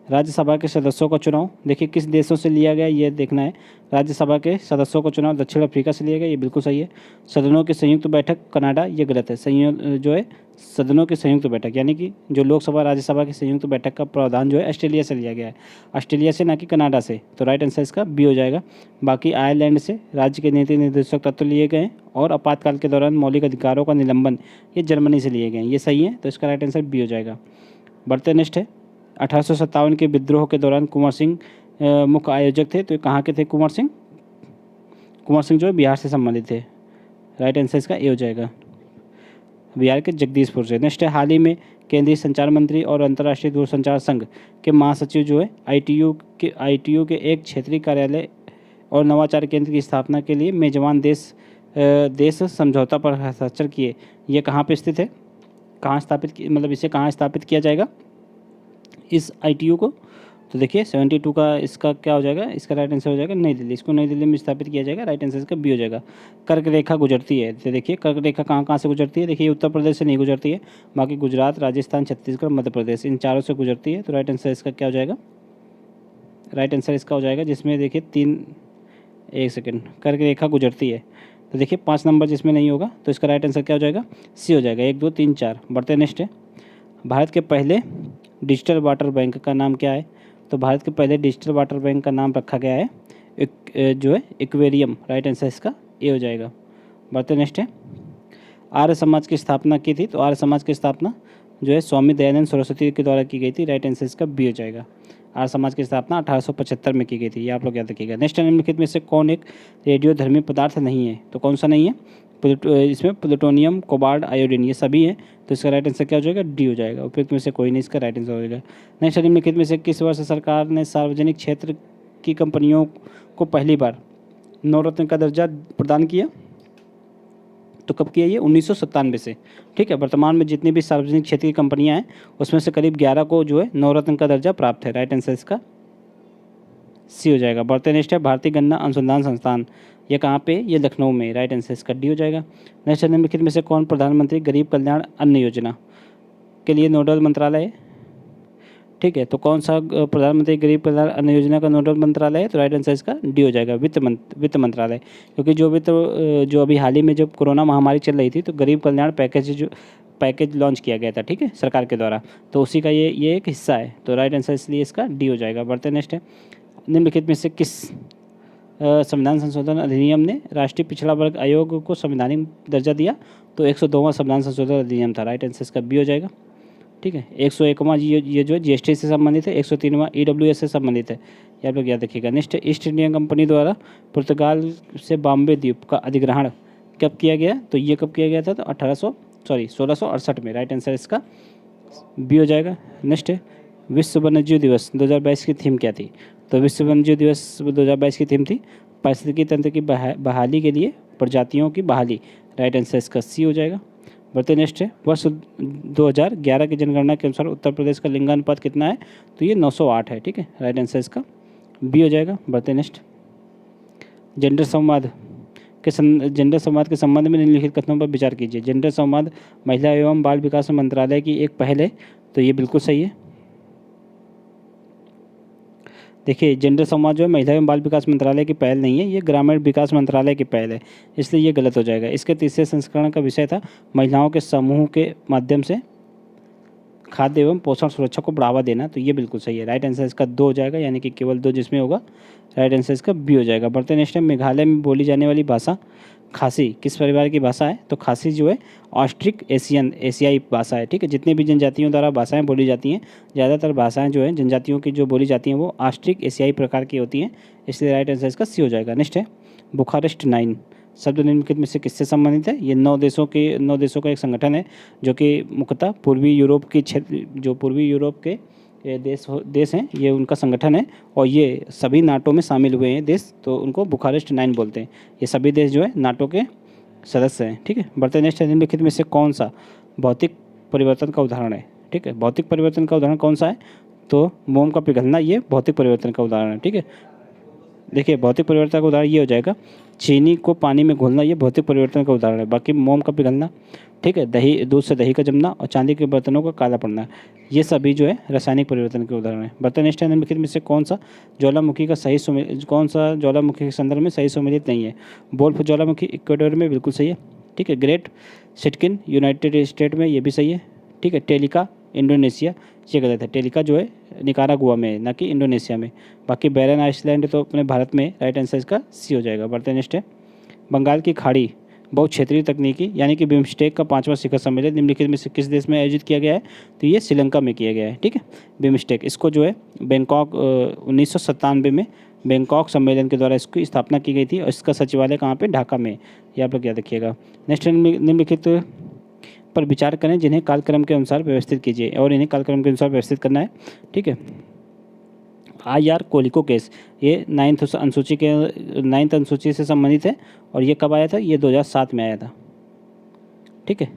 राज्यसभा के सदस्यों का चुनाव देखिए किस देशों से लिया गया, ये देखना है। राज्यसभा के सदस्यों का चुनाव दक्षिण अफ्रीका से लिया गया, ये बिल्कुल सही है। सदनों की संयुक्त बैठक कनाडा, ये गलत है। जो है सदनों की संयुक्त बैठक, यानी कि जो लोकसभा राज्यसभा की संयुक्त बैठक का प्रावधान जो है ऑस्ट्रेलिया से लिया गया है, ऑस्ट्रेलिया से, ना कि कनाडा से, तो राइट आंसर इसका बी हो जाएगा। बाकी आयरलैंड से राज्य के नीति निर्देशक तत्व लिए गए हैं, और आपातकाल के दौरान मौलिक अधिकारों का निलंबन ये जर्मनी से लिए गए हैं, ये सही है, तो इसका राइट आंसर बी हो जाएगा। बढ़ते नेक्स्ट है, 1857 के विद्रोह के दौरान कुंवर सिंह मुख्य आयोजक थे, तो ये कहाँ के थे कुंवर सिंह? कुंवर सिंह जो है बिहार से संबंधित थे, राइट आंसर इसका ए हो जाएगा, बिहार के जगदीशपुर से। नेक्स्ट है, हाल ही में केंद्रीय संचार मंत्री और अंतर्राष्ट्रीय दूरसंचार संघ के महासचिव जो है आईटीयू के एक क्षेत्रीय कार्यालय और नवाचार केंद्र की स्थापना के लिए मेजबान देश समझौता पर हस्ताक्षर किए, ये कहाँ पे स्थित है, कहाँ स्थापित, मतलब इसे कहाँ स्थापित किया जाएगा इस आईटीयू को, तो देखिए 72 का इसका क्या हो जाएगा, इसका राइट आंसर हो जाएगा नई दिल्ली, इसको नई दिल्ली में स्थापित किया जाएगा, राइट आंसर इसका बी हो जाएगा। कर्क रेखा गुजरती है, तो देखिए कर्क रेखा कहाँ कहाँ से गुजरती है, देखिए उत्तर प्रदेश से नहीं गुजरती है, बाकी गुजरात, राजस्थान, छत्तीसगढ़, मध्य प्रदेश, इन चारों से गुजरती है, तो राइट आंसर इसका क्या हो जाएगा, राइट आंसर इसका हो जाएगा जिसमें देखिए कर्क रेखा गुजरती है, तो देखिए 5 नंबर जिसमें नहीं होगा, तो इसका राइट आंसर क्या हो जाएगा, सी हो जाएगा, 1 2 3 4। बढ़ते नेक्स्ट है, भारत के पहले डिजिटल वाटर बैंक का नाम क्या है, तो भारत के पहले डिजिटल वाटर बैंक का नाम रखा गया है जो है एक्वेरियम, राइट आंसर इसका ए हो जाएगा। बढ़ते नेक्स्ट है, आर्य समाज की स्थापना की थी, तो आर्य समाज की स्थापना जो है स्वामी दयानंद सरस्वती के द्वारा की गई थी, राइट आंसर इसका बी हो जाएगा। आर्य समाज की स्थापना 1875 में की गई थी, ये आप लोग याद रखिएगा। नेक्स्ट निम्नलिखित में से कौन एक रेडियोधर्मी पदार्थ नहीं है, तो कौन सा नहीं है, इसमें प्लूटोनियम, कोबाल्ट, आयोडीन, ये सभी हैं, तो इसका राइट आंसर क्या हो जाएगा, डी हो जाएगा। उपयुक्त में से कोई नहीं, इसका राइट आंसर हो जाएगा। नेक्स्ट निम्नलिखित में से किस वर्ष सरकार ने सार्वजनिक क्षेत्र की कंपनियों को पहली बार नवरत्न का दर्जा प्रदान किया, तो कब किया, ये 1997 से। ठीक है, वर्तमान में जितनी भी सार्वजनिक क्षेत्र की कंपनियां हैं उसमें से करीब 11 को जो है नवरत्न का दर्जा प्राप्त है, राइट आंसर इसका सी हो जाएगा। बढ़ते नेक्स्ट है, भारतीय गन्ना अनुसंधान संस्थान, ये कहाँ पे, ये लखनऊ में, राइट आंसर इसका डी हो जाएगा। नेक्स्ट निम्नलिखित में से कौन प्रधानमंत्री गरीब कल्याण अन्न योजना के लिए नोडल मंत्रालय है, ठीक है, तो कौन सा प्रधानमंत्री गरीब कल्याण अन्न योजना का नोडल मंत्रालय है, तो राइट आंसर इसका डी हो जाएगा, वित्त मंत्रालय, क्योंकि जो अभी हाल ही में जब कोरोना महामारी चल रही थी, तो गरीब कल्याण पैकेज लॉन्च किया गया था, ठीक है, सरकार के द्वारा, तो उसी का ये एक हिस्सा है, तो राइट आंसर इसलिए इसका डी हो जाएगा। बढ़ते नेक्स्ट है, निम्नलिखित में से किस संविधान संशोधन अधिनियम ने राष्ट्रीय पिछड़ा वर्ग आयोग को संवैधानिक दर्जा दिया, तो 102वां संविधान संशोधन अधिनियम था, राइट आंसर इसका बी हो जाएगा। ठीक है, 101वां ये जो है जीएसटी से संबंधित है, 103वां ईडब्ल्यूएस से संबंधित है, ये आप लोग याद रखिएगा। नेक्स्ट, ईस्ट इंडिया कंपनी द्वारा पुर्तगाल से बॉम्बे द्वीप का अधिग्रहण कब किया गया, तो ये कब किया गया था, तो 1668 में। राइट आंसर इसका बी हो जाएगा। नेक्स्ट है विश्व वन्यजीव दिवस 2022 की थीम क्या थी? तो विश्व वन्यजीव दिवस 2022 की थीम थी पारिस्थितिकी तंत्र की बहाली के लिए प्रजातियों की बहाली। राइट आंसर इसका सी हो जाएगा। बढ़ते नेक्स्ट है वर्ष 2011 की जनगणना के अनुसार उत्तर प्रदेश का लिंगानुपात कितना है? तो ये 908 है। ठीक है, राइट आंसर इसका बी हो जाएगा। बढ़ते नेक्स्ट जेंडर संवाद के संबंध में निम्नलिखित कथनों पर विचार कीजिए। जेंडर संवाद महिला एवं बाल विकास मंत्रालय की एक पहल है, तो ये बिल्कुल सही है। देखिए जेंडर संवाद जो है महिला एवं बाल विकास मंत्रालय की पहल नहीं है, ये ग्रामीण विकास मंत्रालय की पहल है, इसलिए ये गलत हो जाएगा। इसके तीसरे संस्करण का विषय था महिलाओं के समूह के माध्यम से खाद्य एवं पोषण सुरक्षा को बढ़ावा देना, तो ये बिल्कुल सही है। राइट आंसर इसका 2 हो जाएगा, यानी कि केवल 2 जिसमें होगा। राइट आंसर इसका बी हो जाएगा। बढ़ते नेक्स्ट है मेघालय में बोली जाने वाली भाषा खासी किस परिवार की भाषा है? तो खासी जो है ऑस्ट्रिक एशियाई भाषा है। ठीक है, जितनी भी जनजातियों द्वारा भाषाएं बोली जाती हैं, ज़्यादातर भाषाएं जो हैं जनजातियों की जो बोली जाती हैं वो ऑस्ट्रिक एशियाई प्रकार की होती हैं, इसलिए राइट आंसर इसका सी हो जाएगा। नेक्स्ट है बुखारेस्ट 9 शब्द निम्नलिखित में से किससे संबंधित है? ये 9 देशों का एक संगठन है जो कि मुख्यतः पूर्वी यूरोप के क्षेत्र, जो पूर्वी यूरोप के देश हैं, ये उनका संगठन है और ये सभी नाटो में शामिल हुए हैं देश, तो उनको बुखारेस्ट 9 बोलते हैं। ये सभी देश जो है नाटो के सदस्य हैं। ठीक है, बढ़ते नेक्स्ट निम्नलिखित में से कौन सा भौतिक परिवर्तन का उदाहरण है? ठीक है, भौतिक परिवर्तन का उदाहरण कौन सा है? तो मोम का पिघलना, ये भौतिक परिवर्तन का उदाहरण है। ठीक है, देखिए भौतिक परिवर्तन का उदाहरण ये हो जाएगा चीनी को पानी में घोलना, ये भौतिक परिवर्तन का उदाहरण है। बाकी मोम का पिघलना, ठीक है, दूध से दही का जमना और चांदी के बर्तनों का काला पड़ना, ये सभी जो है रासायनिक परिवर्तन के उदाहरण है। बर्तन नेक्स्ट निम्नलिखित में से कौन सा ज्वालामुखी के संदर्भ में सही सुमेलित नहीं है? वोल्फ ज्वालामुखी इक्वेडोर में बिल्कुल सही है। ठीक है, ग्रेट सिटकिन यूनाइटेड स्टेट में, ये भी सही है। ठीक है, टेलिका इंडोनेशिया, ये गलत है। टेलिका जो है निकारागुआ में है, ना कि इंडोनेशिया में। बाकी बैरन आइसलैंड तो अपने भारत में। राइट आंसर इसका सी हो जाएगा। बढ़ते नेक्स्ट है बंगाल की खाड़ी बहुक्षेत्रीय तकनीकी यानी कि बिम्स्टेक का 5वां शिखर सम्मेलन निम्नलिखित में से किस देश में आयोजित किया गया है? तो ये श्रीलंका में किया गया है। ठीक है, बिम्स्टेक इसको जो है बैंकॉक 1997 में बैंकॉक सम्मेलन के द्वारा इसकी स्थापना की गई थी और इसका सचिवालय कहाँ पे? ढाका में। ये आप लोग याद रखिएगा। नेक्स्ट निम्नलिखित पर विचार करें जिन्हें कालक्रम के अनुसार व्यवस्थित कीजिए, और इन्हें कालक्रम के अनुसार व्यवस्थित करना है। ठीक है, IR कोलिको केस ये 9th अनुसूची से संबंधित है और ये कब आया था? ये 2007 में आया था। ठीक है,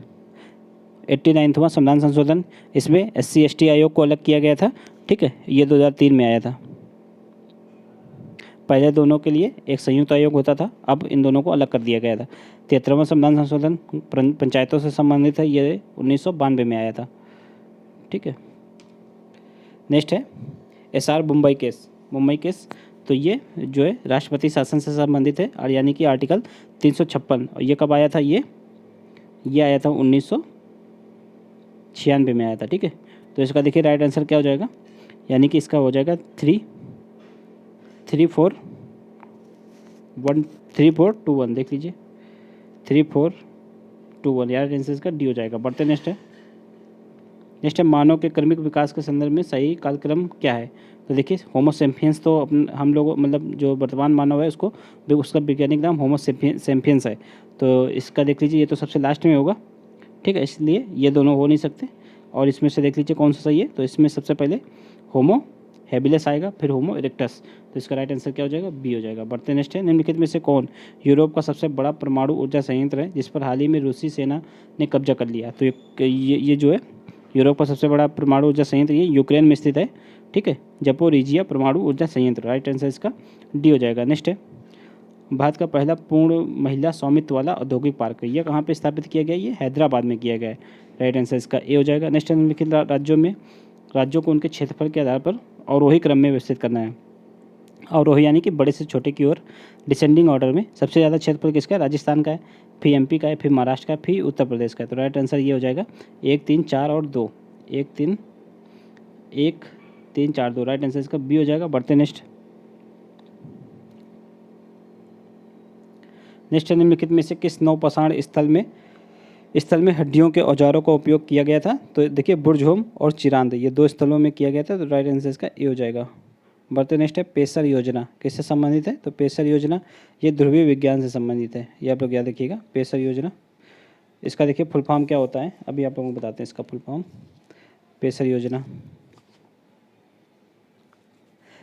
89वां संविधान संशोधन, इसमें SC ST आयोग को अलग किया गया था। ठीक है, ये 2003 में आया था। पहले दोनों के लिए एक संयुक्त आयोग होता था, अब इन दोनों को अलग कर दिया गया था। 73वां संविधान संशोधन पंचायतों से संबंधित है, ये 1992 में आया था। ठीक है, नेक्स्ट है SR मुंबई केस, तो ये जो है राष्ट्रपति शासन से संबंधित है और यानी कि आर्टिकल 356, और ये कब आया था? ये आया था 1996 में आया था। ठीक है, तो इसका देखिए राइट आंसर क्या हो जाएगा, यानी कि इसका हो जाएगा 3421, देख लीजिए 3421, यार आंसर इसका डी हो जाएगा। बढ़ते नेक्स्ट है मानव के क्रमिक विकास के संदर्भ में सही कालक्रम क्या है? तो देखिए होमोसेपियंस तो हम लोग मतलब जो वर्तमान मानव है उसका वैज्ञानिक नाम होमोसेपियंस है, तो इसका देख लीजिए ये तो सबसे लास्ट में होगा। ठीक है, इसलिए ये दोनों हो नहीं सकते, और इसमें से देख लीजिए कौन सा सही है। तो इसमें सबसे पहले होमो हैबिलिस आएगा, फिर होमो इरेक्टस, तो इसका राइट आंसर क्या हो जाएगा? बी हो जाएगा। बढ़ते नेक्स्ट है निम्नलिखित में से कौन यूरोप का सबसे बड़ा परमाणु ऊर्जा संयंत्र है जिस पर हाल ही में रूसी सेना ने कब्जा कर लिया? तो ये जो है यूरोप का सबसे बड़ा परमाणु ऊर्जा संयंत्र ये यूक्रेन में स्थित है। ठीक है, जपोरिजिया परमाणु ऊर्जा संयंत्र, राइट आंसर इसका डी हो जाएगा। नेक्स्ट है भारत का पहला पूर्ण महिला स्वामित्व वाला औद्योगिक पार्क, यह कहाँ पे स्थापित किया गया? ये हैदराबाद में किया गया है। राइट आंसर इसका ए हो जाएगा। नेक्स्ट है निम्नलिखित राज्यों को उनके क्षेत्रफल के आधार पर अवरोही क्रम में व्यवस्थित करना है। अवरोही यानी कि बड़े से छोटे की ओर डिसेंडिंग ऑर्डर में। सबसे ज़्यादा क्षेत्रफल किसका है? राजस्थान का है, फिर MP का है, फिर महाराष्ट्र का है, फिर उत्तर प्रदेश का है। तो राइट आंसर ये हो जाएगा 1 3 4 और 2, 1 3 4 2, राइट आंसर इसका बी हो जाएगा। बढ़ते नेक्स्ट निम्नलिखित में से किस नौपाषाण स्थल में हड्डियों के औजारों का उपयोग किया गया था? तो देखिए बुर्जहोम और चिरांद, ये 2 स्थलों में किया गया था, तो राइट आंसर इसका ए हो जाएगा। बढ़ते नेक्स्ट है पेसर योजना, किससे संबंधित है? तो पेसर योजना ये ध्रुवीय विज्ञान से संबंधित है, ये आप लोग याद रखिएगा। पेसर योजना इसका देखिए फुल फॉर्म क्या होता है, अभी आप लोगों को बताते हैं इसका फुल फॉर्म। पेसर योजना,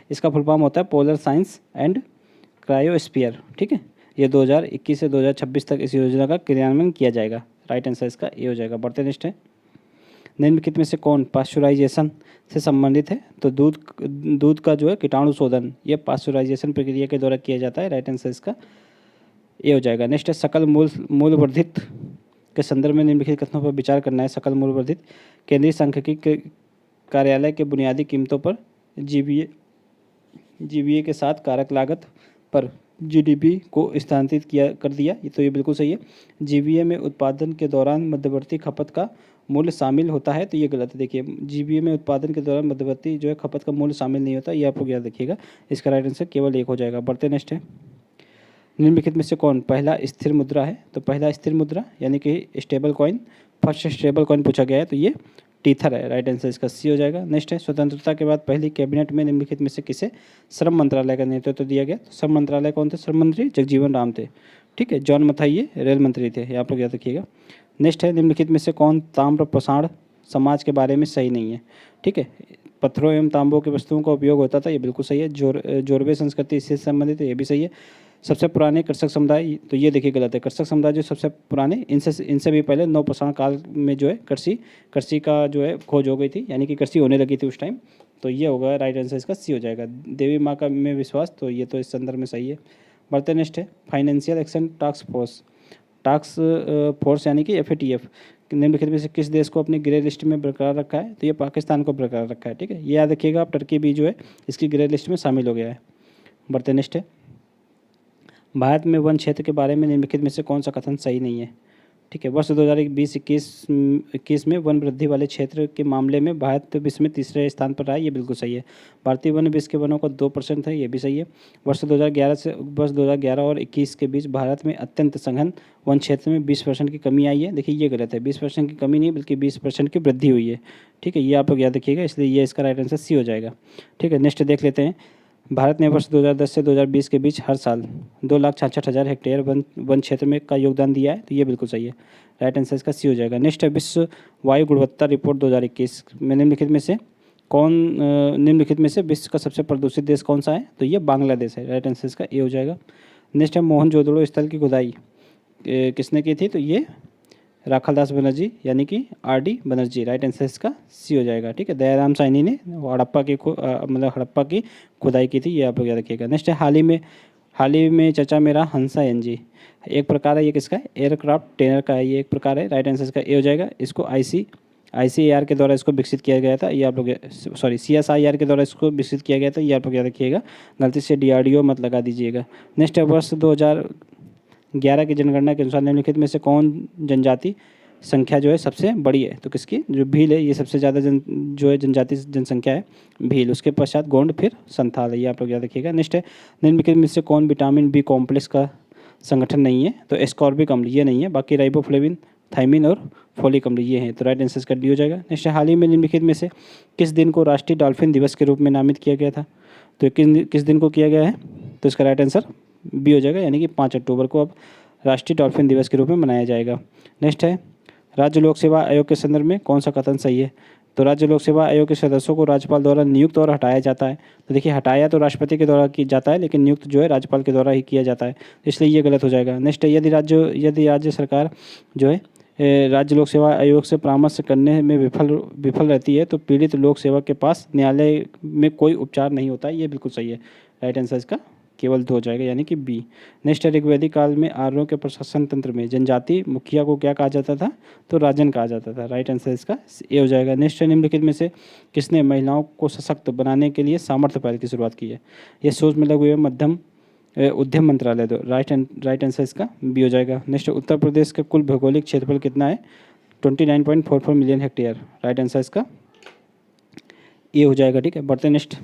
इसका फुल फॉर्म होता है पोलर साइंस एंड क्रायोस्फीयर, ठीक है। ये 2021 से 2026 तक इस योजना का क्रियान्वयन किया जाएगा। राइट आंसर इसका ए हो जाएगा। बढ़ते नेक्स्ट है, निम्नलिखित में से कौन पास्चुराइजेशन से संबंधित है? तो दूध का जो है कीटाणु शोधन, ये पास्चुराइजेशन प्रक्रिया के द्वारा किया जाता है। राइट आंसर इसका ए हो जाएगा। नेक्स्ट है, सकल मूल्य वर्धित के संदर्भ में निम्नलिखित कथनों पर विचार करना है। सकल मूल्य वर्धित केंद्रीय सांख्यिकी कार्यालय के बुनियादी कीमतों पर जीवीए के साथ कारक लागत पर जीडीपी को स्थानांतरित कर दिया। ये तो ये बिल्कुल सही है। जीवीए में उत्पादन के दौरान मध्यवर्ती खपत का मूल्य शामिल होता है, तो ये गलत है। देखिए, जीवीए में उत्पादन के दौरान मध्यवर्ती जो है खपत का मूल्य शामिल नहीं होता, ये आप लोग याद रखिएगा। इसका राइट आंसर केवल एक हो जाएगा। बढ़ते नेक्स्ट है, निम्नलिखित में से कौन पहला स्थिर मुद्रा है? तो पहला स्थिर मुद्रा यानी कि stable coin, first stable coin पूछा गया है, तो ये टीथर है। राइट आंसर इसका सी हो जाएगा। नेक्स्ट है, स्वतंत्रता के बाद पहली कैबिनेट में निम्नलिखित में से किसे श्रम मंत्रालय का नेतृत्व दिया गया? तो श्रम मंत्रालय कौन थे? श्रम मंत्री जगजीवन राम थे, ठीक है। जॉन मथाई ये रेल मंत्री थे, ये आप लोग याद रखिएगा। नेक्स्ट है, निम्नलिखित में से कौन ताम्र प्रसारण समाज के बारे में सही नहीं है? ठीक है, पत्थरों एवं तांबों की वस्तुओं का उपयोग होता था, ये बिल्कुल सही है। जोरवे संस्कृति इससे संबंधित है, ये भी सही है। सबसे पुराने कृषक समुदाय, तो ये देखिए गलत है। कृषक समुदाय जो सबसे पुराने, इनसे भी पहले नवपाषाण काल में जो है कृषि का जो है खोज हो गई थी, यानी कि कृषि होने लगी थी उस टाइम, तो ये होगा राइट आंसर इसका सी हो जाएगा। देवी माँ का में विश्वास, तो ये तो इस संदर्भ में सही है। बढ़ते नेक्स्ट है, फाइनेंशियल एक्शन टास्क फोर्स यानी कि FATF निम्नलिखित में से किस देश को अपनी ग्रे लिस्ट में बरकरार रखा है? तो ये पाकिस्तान को बरकरार रखा है, ठीक है। ये याद रखिएगा आप, टर्की भी जो है इसकी ग्रे लिस्ट में शामिल हो गया है। बढ़ते नेक्स्ट है, भारत में वन क्षेत्र के बारे में निम्नलिखित में से कौन सा कथन सही नहीं है? ठीक है, वर्ष 2020-21 में वन वृद्धि वाले क्षेत्र के मामले में भारत विश्व में तीसरे स्थान पर रहा है, ये बिल्कुल सही है। भारतीय वन विश्व के वनों का 2% है, ये भी सही है। वर्ष 2011 और 21 के बीच भारत में अत्यंत सघन वन क्षेत्र में 20% की कमी आई है। देखिए, ये गलत है, 20% की कमी नहीं बल्कि 20% की वृद्धि हुई है, ठीक है। ये आप लोग याद रखिएगा, इसलिए ये इसका राइट आंसर सी हो जाएगा, ठीक है। नेक्स्ट देख लेते हैं, भारत ने वर्ष 2010 से 2020 के बीच हर साल 2,66,000 हेक्टेयर वन क्षेत्र में का योगदान दिया है, तो ये बिल्कुल सही है। राइट आंसर इसका सी हो जाएगा। नेक्स्ट है, विश्व वायु गुणवत्ता रिपोर्ट 2021 में निम्नलिखित में से विश्व का सबसे प्रदूषित देश कौन सा है? तो ये बांग्लादेश है। राइट आंसर इसका ए हो जाएगा। नेक्स्ट है, मोहनजोदड़ो स्थल की खुदाई किसने की थी? तो ये राखालदास बनर्जी यानी कि RD बनर्जी। राइट आंसर इसका सी हो जाएगा, ठीक है। दयाराम साइनी ने हड़प्पा की खुदाई की थी, ये आप लोग याद रखिएगा। नेक्स्ट है, हाल ही में चर्चा में रहा हंसा NG एक प्रकार है, ये किसका है? एयरक्राफ्ट ट्रेनर का है, ये एक प्रकार है। राइट आंसर इसका ए हो जाएगा। इसको ICAR के द्वारा इसको विकसित किया गया था, ये आप लोग CSIR के द्वारा इसको विकसित किया गया था, ये आप लोग याद रखिएगा। गलती से DRDO मत लगा दीजिएगा। नेक्स्ट है, वर्ष 2011 की जनगणना के अनुसार निम्नलिखित में से कौन जनजाति संख्या जो है सबसे बड़ी है? तो किसकी? जो भील है, ये सबसे ज़्यादा जो है जनजाति जनसंख्या है भील, उसके पश्चात गोंड, फिर संथाल है, ये आप लोग याद रखिएगा। नेक्स्ट है, निम्नलिखित में से कौन विटामिन B कॉम्प्लेक्स का संगठन नहीं है? तो एस्कॉर्बिक अम्ल ये नहीं है, बाकी राइबोफ्लेविन, थाइमिन और फोलिक अम्ल ये हैं, तो राइट आंसर इसका डी हो जाएगा। नेक्स्ट, हाल ही में निम्नलिखित में से किस दिन को राष्ट्रीय डॉल्फिन दिवस के रूप में नामित किया गया था? तो किस दिन को किया गया है? तो इसका राइट आंसर बी हो जाएगा, यानी कि 5 अक्टूबर को अब राष्ट्रीय डॉल्फिन दिवस के रूप में मनाया जाएगा। नेक्स्ट है, राज्य लोक सेवा आयोग के संदर्भ में कौन सा कथन सही है? तो राज्य लोक सेवा आयोग के सदस्यों को राज्यपाल द्वारा नियुक्त और हटाया जाता है। तो देखिए, हटाया तो राष्ट्रपति के द्वारा किया जाता है, लेकिन नियुक्त जो है राज्यपाल के द्वारा ही किया जाता है, इसलिए ये गलत हो जाएगा। नेक्स्ट है, यदि राज्य सरकार जो है राज्य लोक सेवा आयोग से परामर्श करने में विफल रहती है तो पीड़ित लोक सेवक के पास न्यायालय में कोई उपचार नहीं होता है, ये बिल्कुल सही है। राइट आंसर इसका केवल 2 हो जाएगा, यानी कि बी। नेक्स्ट, ऋग्वैदिक काल में आर्यों के प्रशासन तंत्र में जनजाति मुखिया को क्या कहा जाता था? तो राजन कहा जाता था। राइट आंसर इसका ए हो जाएगा। नेक्स्ट, निम्नलिखित में से किसने महिलाओं को सशक्त बनाने के लिए सामर्थ्य पहल की शुरुआत की है? ये सूक्ष्म लघु एवं मध्यम उद्यम मंत्रालय दो। राइट आंसर इसका बी हो जाएगा। नेक्स्ट, उत्तर प्रदेश का कुल भौगोलिक क्षेत्रफल कितना है? 29.44 मिलियन हेक्टेयर। राइट आंसर इसका ए हो जाएगा, ठीक है। बढ़ते नेक्स्ट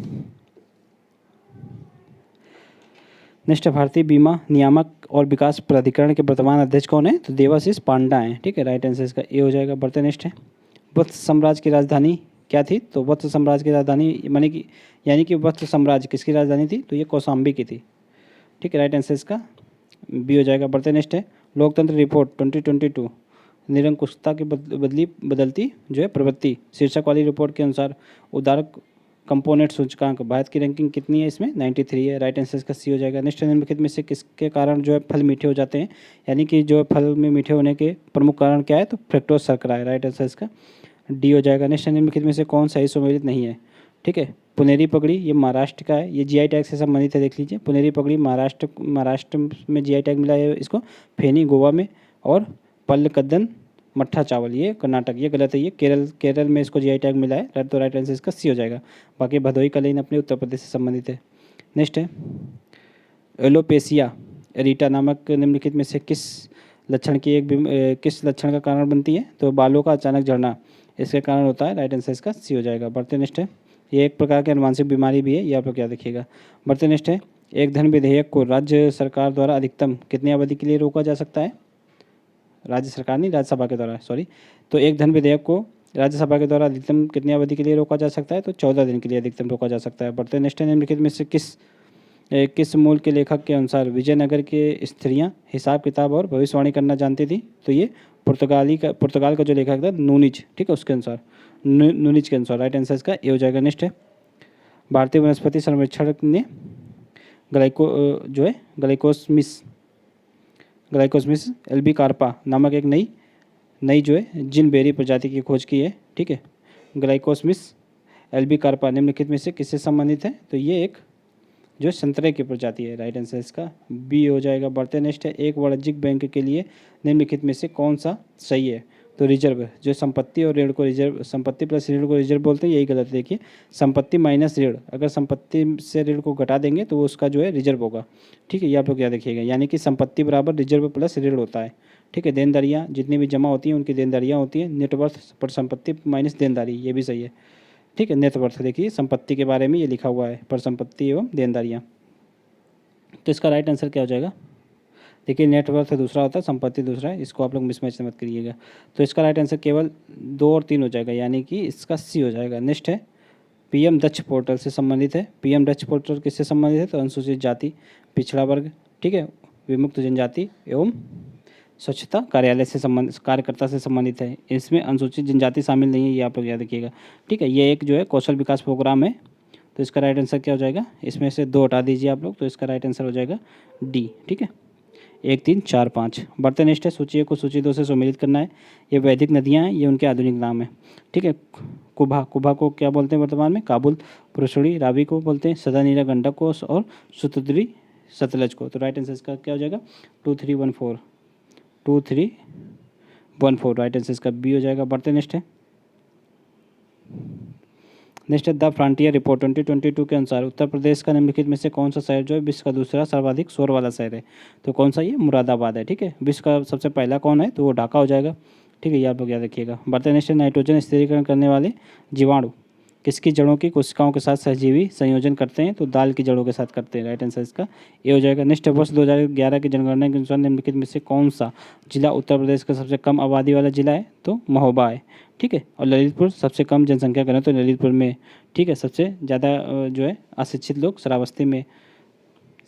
है, भारतीय बीमा नियामक और विकास प्राधिकरण के वर्तमान अध्यक्ष कौन है? तो देवाशीष पांडा हैं, ठीक है। राइट आंसर इसका ए हो जाएगा। बढ़ते नेक्स्ट है, वत्स साम्राज्य की राजधानी क्या थी? तो वत्स साम्राज्य की राजधानी यानी कि वत्स साम्राज्य किसकी राजधानी थी? तो ये कौशाम्बी की थी, ठीक है। राइट आंसर इसका बी हो जाएगा। बढ़ते नेक्स्ट है, लोकतंत्र रिपोर्ट 2022 निरंकुशता की बदलती जो है प्रवृत्ति। शीर्षक वाली रिपोर्ट के अनुसार उदारक कंपोनेंट सूचकांक, भारत की रैंकिंग कितनी है इसमें? 93 है। राइट आंसर इसका सी हो जाएगा। नेक्स्ट, निम्नलिखित में से किसके कारण जो है फल मीठे हो जाते हैं? यानी कि जो फल में मीठे होने के प्रमुख कारण क्या है? तो फ्रक्टोज शर्करा है। राइट आंसर इसका डी हो जाएगा। नेक्स्ट, निम्नलिखित में से कौन सही सम्मिलित नहीं है? ठीक है, पुनेरी पगड़ी ये महाराष्ट्र का है, ये जीआई टैग से संबंधित है। देख लीजिए, पुनेरी पगड़ी महाराष्ट्र में जीआई टैग मिला है इसको, फेनी गोवा में, और पल्लकदन मट्ठा चावल ये कर्नाटक, ये गलत है, ये केरल में इसको जीआई टैग मिला है। तो राइट आंसर इसका सी हो जाएगा। बाकी भदोई कलीन अपने उत्तर प्रदेश से संबंधित है। नेक्स्ट है एलोपेसिया एरिटा नामक निम्नलिखित में से किस लक्षण का कारण बनती है? तो बालों का अचानक झड़ना इसके कारण होता है। राइट आंसर इसका सी हो जाएगा। बढ़ते नेक्स्ट है, ये एक प्रकार की अनुवांशिक बीमारी भी है, ये आप लोग क्या देखिएगा। बढ़ते नेक्स्ट है, एक धन विधेयक को राज्य सरकार द्वारा अधिकतम कितनी अवधि के लिए रोका जा सकता है? राज्य सरकार नहीं, राज्यसभा के द्वारा, सॉरी। तो एक धन विधेयक को राज्यसभा के द्वारा अधिकतम कितनी अवधि के लिए रोका जा सकता है? तो 14 दिन के लिए अधिकतम रोका जा सकता है। बढ़ते नेक्स्ट है, निम्नलिखित में से किस मूल के लेखक के अनुसार विजयनगर के स्त्रियां हिसाब किताब और भविष्यवाणी करना जानती थी? तो ये पुर्तगाल का जो लेखक था नूनिज, ठीक है, उसके अनुसार, नूनिज के अनुसार। राइट आंसर इसका ए हो जाएगा। नेक्स्ट है, भारतीय वनस्पति सर्वेक्षण ने ग्लाइकोस्मिस एल्बिकार्पा नामक एक नई जो है जिनबेरी प्रजाति की खोज की है। ठीक है, ग्लाइकोस्मिस एल्बिकार्पा निम्नलिखित में से किससे संबंधित है? तो ये एक जो संतरे की प्रजाति है। राइट आंसर इसका बी हो जाएगा। बढ़ते नेक्स्ट है, एक वाणिज्यिक बैंक के लिए निम्नलिखित में से कौन सा सही है? तो रिजर्व, जो संपत्ति और ऋण को रिजर्व, संपत्ति प्लस ऋण को रिजर्व बोलते हैं, यही गलत है। देखिए, संपत्ति माइनस ऋण, अगर संपत्ति से ऋण को घटा देंगे तो उसका जो है रिजर्व होगा। ठीक है, ये आप लोग क्या देखिएगा, यानी कि संपत्ति बराबर रिजर्व प्लस ऋण होता है। ठीक है, देनदारियाँ जितनी भी जमा होती हैं उनकी देनदारियाँ होती हैं, नेटवर्थ पर संपत्ति माइनस देनदारी, ये भी सही है। ठीक है, नेटवर्थ देखिए संपत्ति के बारे में ये लिखा हुआ है, पर संपत्ति एवं देनदारियाँ। तो इसका राइट आंसर क्या हो जाएगा? देखिए, नेटवर्थ दूसरा होता है, संपत्ति दूसरा है, इसको आप लोग मिसमैच मत करिएगा। तो इसका राइट आंसर केवल 2 और 3 हो जाएगा, यानी कि इसका सी हो जाएगा। नेक्स्ट है, पीएम दक्ष पोर्टल से संबंधित है। पीएम दक्ष पोर्टल किससे संबंधित है? तो अनुसूचित जाति, पिछड़ा वर्ग, ठीक है, विमुक्त जनजाति एवं स्वच्छता कार्यकर्ता से संबंधित है। इसमें अनुसूचित जनजाति शामिल नहीं है, ये आप लोग याद रखिएगा। ठीक है, ये एक जो है कौशल विकास प्रोग्राम है। तो इसका राइट आंसर क्या हो जाएगा? इसमें से 2 हटा दीजिए आप लोग, तो इसका राइट आंसर हो जाएगा डी। ठीक है, 1 3 4 5। बढ़ते नेक्स्ट है, सूची 1 को सूची 2 से सम्मिलित करना है। ये वैदिक नदियाँ हैं, ये उनके आधुनिक नाम है। ठीक है, कुभा को क्या बोलते हैं वर्तमान में? काबुल। पुरुषड़ी रावी को बोलते हैं, सदानीरा गंडक को, और सुतुद्री सतलज को। तो राइट आंसर इसका क्या हो जाएगा? 2 3 1 4, 2 3 1 4। राइट आंसर इसका बी हो जाएगा। बढ़ते नेक्स्ट है, नेक्स्ट है द फ्रंटियर रिपोर्ट 2022 के अनुसार उत्तर प्रदेश का निम्नलिखित में से कौन सा शहर जो है विश्व का दूसरा सर्वाधिक शोर वाला शहर है? तो कौन सा? ये मुरादाबाद है। ठीक है, विश्व का सबसे पहला कौन है? तो वो ढाका हो जाएगा। ठीक है, ये आप लोग याद रखिएगा। बढ़ते नेक्स्ट है, नाइट्रोजन स्थिरीकरण करने वाले जीवाणु किसकी जड़ों की कोशिकाओं के साथ सहजीवी संयोजन करते हैं? तो दाल की जड़ों के साथ करते हैं। राइट आंसर इसका ए हो जाएगा। नेक्स्ट वर्ष 2011 की जनगणना के अनुसार निम्नलिखित में से कौन सा जिला उत्तर प्रदेश का सबसे कम आबादी वाला जिला है? तो महोबा है। ठीक है, और ललितपुर सबसे कम जनसंख्या घनत्व तो ललितपुर में। ठीक है, सबसे ज़्यादा जो है अशिक्षित लोग श्रावस्ती में,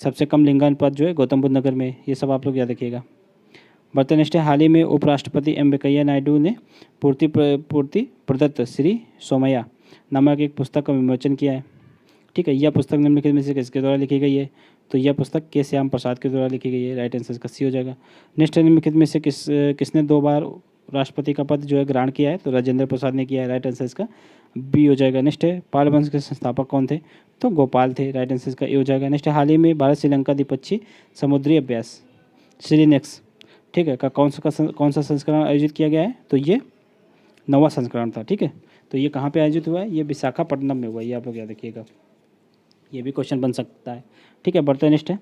सबसे कम लिंगानुपात जो है गौतम बुद्ध नगर में। ये सब आप लोग याद रखिएगा। बढ़ते नेक्स्ट है, हाल ही में उपराष्ट्रपति एम वेंकैया नायडू ने पूर्ति प्रदत्त श्री सोमैया नामक एक पुस्तक का विमोचन किया है। ठीक है, यह पुस्तक निम्नलिखित में से किसके द्वारा लिखी गई है? तो यह पुस्तक के श्याम प्रसाद के द्वारा लिखी गई है। राइट आंसर इसका सी हो जाएगा। नेक्स्ट निम्नलिखित में से किसने 2 बार राष्ट्रपति का पद जो है ग्रहण किया है? तो राजेंद्र प्रसाद ने किया है। राइट आंसर इसका बी हो जाएगा। नेक्स्ट है, पाल वंश के संस्थापक कौन थे? तो गोपाल थे। राइट आंसर इसका ए हो जाएगा। नेक्स्ट है, हाल ही में भारत श्रीलंका द्विपक्षीय समुद्री अभ्यास श्रीनेक्स, ठीक है, का कौन सा संस्करण आयोजित किया गया है? तो ये 9वां संस्करण था। ठीक है, तो ये कहाँ पे आयोजित हुआ है? ये विशाखापट्टनम में हुआ है। ये आप लोग याद रखिएगा, ये भी क्वेश्चन बन सकता है। ठीक है, बढ़ते नेक्स्ट है,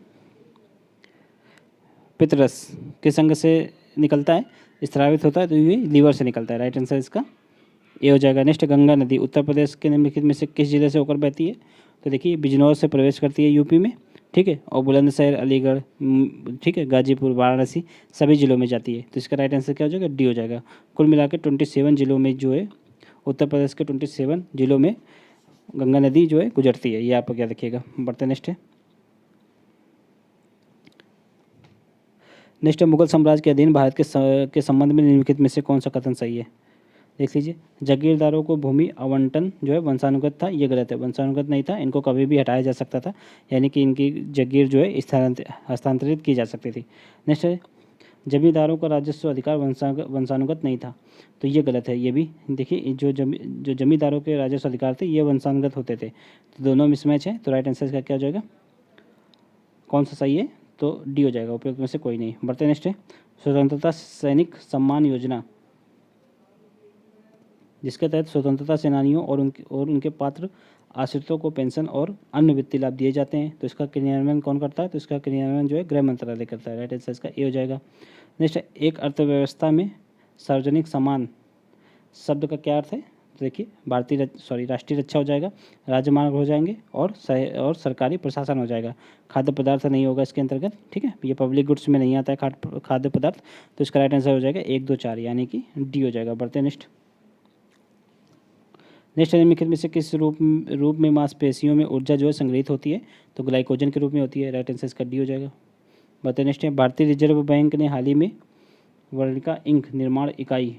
पित्तरस किस अंग से निकलता है? स्रावित होता है, तो ये लीवर से निकलता है। राइट आंसर इसका ए हो जाएगा। नेक्स्ट, गंगा नदी उत्तर प्रदेश के निम्नलिखित में से किस जिले से होकर बहती है? तो देखिए, बिजनौर से प्रवेश करती है यूपी में। ठीक है, और बुलंदशहर, अलीगढ़, ठीक है, गाजीपुर, वाराणसी सभी जिलों में जाती है। तो इसका राइट आंसर क्या हो जाएगा? डी हो जाएगा। कुल मिला के 27 जिलों में जो है, उत्तर प्रदेश के 27 जिलों में गंगा नदी जो है गुजरती है। ये आप क्या रखिएगा। बढ़ते नेक्स्ट है, नेक्स्ट है, मुगल साम्राज्य के अधीन भारत के संबंध में निम्नलिखित में से कौन सा कथन सही है? देख लीजिए, जागीरदारों को भूमि आवंटन जो है वंशानुगत था, ये गलत है, वंशानुगत नहीं था, इनको कभी भी हटाया जा सकता था, यानी कि इनकी जागीर जो है हस्तांतरित की जा सकती थी। नेक्स्ट है, जमींदारों का राजस्व अधिकार वंशानुगत नहीं था, तो ये गलत है। ये भी देखिए, जो जमींदारों के राजस्व अधिकार थे ये वंशानुगत होते थे, तो दोनों मिसमैच है। तो राइट आंसर इसका क्या हो जाएगा, कौन सा सही है? तो डी हो जाएगा, उपयुक्त में से कोई नहीं। बढ़ते नेक्स्ट है, स्वतंत्रता सैनिक सम्मान योजना, जिसके तहत स्वतंत्रता सेनानियों और उनके पात्र आश्रितों को पेंशन और अन्य वित्तीय लाभ दिए जाते हैं, तो इसका क्रियान्वयन कौन करता है? तो इसका क्रियान्वयन जो है गृह मंत्रालय करता है। राइट आंसर इसका ए हो जाएगा। नेक्स्ट है, एक अर्थव्यवस्था में सार्वजनिक सामान शब्द का क्या अर्थ है? तो देखिए, राष्ट्रीय रक्षा हो जाएगा, राजमार्ग हो जाएंगे और सरकारी प्रशासन हो जाएगा। खाद्य पदार्थ नहीं होगा इसके अंतर्गत, ठीक है, ये पब्लिक गुड्स में नहीं आता है खाद्य पदार्थ, तो इसका राइट आंसर हो जाएगा 1, 2, 4, यानी कि डी हो जाएगा। बढ़ते नेक्स्ट निम्नलिखित में से किस रूप में मांसपेशियों में ऊर्जा जो है संग्रहित होती है? तो ग्लाइकोजन के रूप में होती है। राइट आंसर इसका डी हो जाएगा। बताते नेक्स्ट है, भारतीय रिजर्व बैंक ने हाल ही में वर्णिका इंक निर्माण इकाई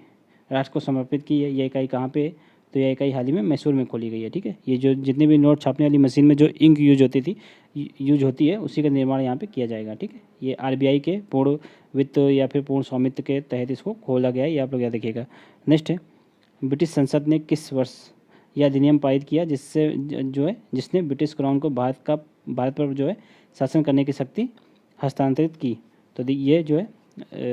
राष्ट्र को समर्पित की है। यह इकाई कहाँ पे है? तो यह इकाई हाल ही में मैसूर में खोली गई है, ठीक है। ये जो जितने भी नोट छापने वाली मशीन में जो इंक यूज होती है उसी का निर्माण यहाँ पे किया जाएगा, ठीक है। ये आरबीआई के पूर्ण वित्त या फिर पूर्ण स्वामित्व के तहत इसको खोला गया है, ये आप लोग याद देखिएगा। नेक्स्ट है, ब्रिटिश संसद ने किस वर्ष यह अधिनियम पारित किया जिसने ब्रिटिश क्राउन को भारत पर जो है शासन करने की शक्ति हस्तांतरित की? तो ये जो है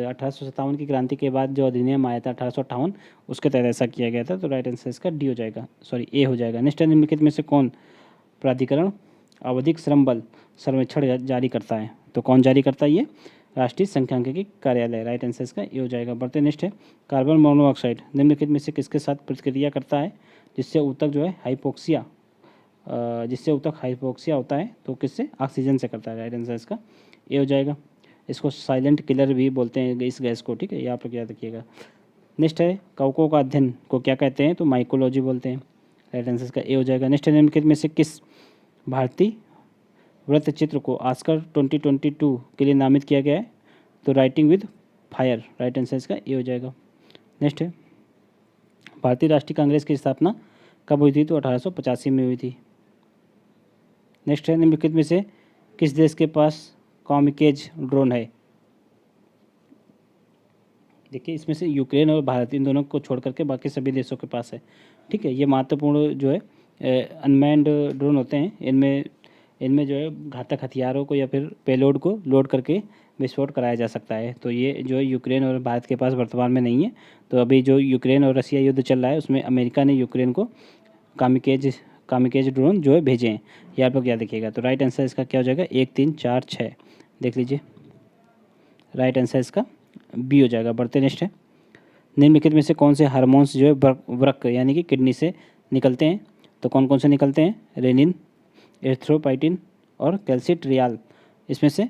1857 की क्रांति के बाद जो अधिनियम आया था 1858, उसके तहत ऐसा किया गया था। तो राइट आंसर इसका डी हो जाएगा, ए हो जाएगा। नेक्स्ट, निम्नलिखित में से कौन प्राधिकरण आवधिक श्रम बल सर्वेक्षण जारी करता है? तो कौन जारी करता है? ये राष्ट्रीय सांख्यिकी कार्यालय। राइट आंसर इसका ए हो जाएगा। बढ़ते नेक्स्ट है, कार्बन मोनोऑक्साइड निम्नलिखित में से किसके साथ प्रतिक्रिया करता है जिससे ऊतक जो है हाइपोक्सिया होता है? तो किससे? ऑक्सीजन से करता है। राइट आंसर इसका ए हो जाएगा। इसको साइलेंट किलर भी बोलते हैं इस गैस को, ठीक है, ये आप लोग याद रखिएगा। नेक्स्ट है, कवकों का अध्ययन को क्या कहते हैं? तो माइकोलॉजी बोलते हैं। राइट आंसर इसका ए हो जाएगा। नेक्स्ट है, निम्नलिखित में से किस भारतीय वृत्त चित्र को ऑस्कर 2022 के लिए नामित किया गया है? तो writing with fire. Right answer इसका ए हो जाएगा। नेक्स्ट है, भारतीय राष्ट्रीय कांग्रेस की स्थापना कब हुई थी? तो 1885 में हुई थी। नेक्स्ट है, निम्नलिखित में से किस देश के पास कामिकेज ड्रोन है? देखिए, इसमें से यूक्रेन और भारत इन दोनों को छोड़ करके बाकी सभी देशों के पास है, ठीक है। ये महत्वपूर्ण जो है अनमैन्ड ड्रोन होते हैं। इनमें जो है घातक हथियारों को या फिर पेलोड को लोड करके विस्फोट कराया जा सकता है। तो ये जो है यूक्रेन और भारत के पास वर्तमान में नहीं है। तो अभी जो यूक्रेन और रसिया युद्ध चल रहा है उसमें अमेरिका ने यूक्रेन को कामिकेज ड्रोन जो है भेजे हैं, ये आप लोग याद रखिएगा। तो राइट आंसर इसका क्या हो जाएगा? 1, 3, 4, 6 देख लीजिए। राइट आंसर इसका बी हो जाएगा। बढ़ते नेक्स्ट है, निम्नलिखित में से कौन से हार्मोन्स जो है वृक्क यानी कि किडनी से निकलते हैं? तो कौन कौन से निकलते हैं? रेनिन, एरिथ्रोपाइटिन और कैल्सिट्रियाल। इसमें से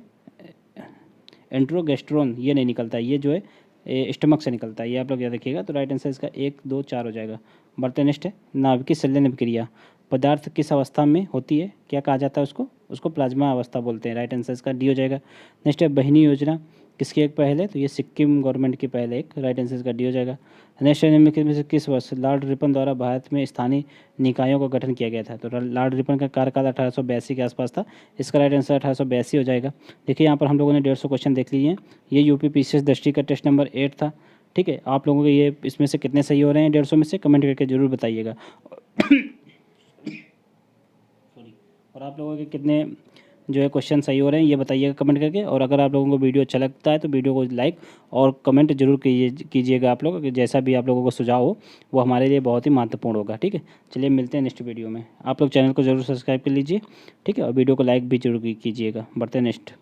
एंट्रोगेस्ट्रोन ये नहीं निकलता है, ये जो है स्टमक से निकलता है, ये आप लोग याद रखिएगा। तो राइट आंसर इसका 1, 2, 4 हो जाएगा। बढ़ते नेक्स्ट है, नाभिकीय संलयन अभिक्रिया पदार्थ किस अवस्था में होती है? क्या कहा जाता है उसको प्लाज्मा अवस्था बोलते हैं। राइट आंसर इसका डी हो जाएगा। नेक्स्ट है, बहिनी योजना किसकी एक पहल है? तो ये सिक्किम गवर्नमेंट की पहल है एक। राइट आंसर इसका डी हो जाएगा। नेक्स्ट निम्नलिखित में से किस वर्ष लॉर्ड रिपन द्वारा भारत में स्थानीय निकायों का गठन किया गया था? तो लॉर्ड रिपन का कार्यकाल 1882 के आसपास था। इसका राइट आंसर 1882 हो जाएगा। देखिए, यहाँ पर हम लोगों ने 150 क्वेश्चन देख लिए हैं। ये यूपी पीसीएस दृष्टि का टेस्ट नंबर 8 था, ठीक है। आप लोगों के ये इसमें से कितने सही हो रहे हैं 150 में से? कमेंट करके जरूर बताइएगा। और आप लोगों के कितने जो है क्वेश्चन सही हो रहे हैं ये बताइएगा कमेंट करके। और अगर आप लोगों को वीडियो अच्छा लगता है तो वीडियो को लाइक और कमेंट जरूर कीजिएगा आप लोग। जैसा भी आप लोगों को सुझाव हो वो हमारे लिए बहुत ही महत्वपूर्ण होगा, ठीक है। चलिए मिलते हैं नेक्स्ट वीडियो में। आप लोग चैनल को जरूर सब्सक्राइब कर लीजिए, ठीक है, और वीडियो को लाइक भी जरूर कीजिएगा। बढ़ते हैं नेक्स्ट।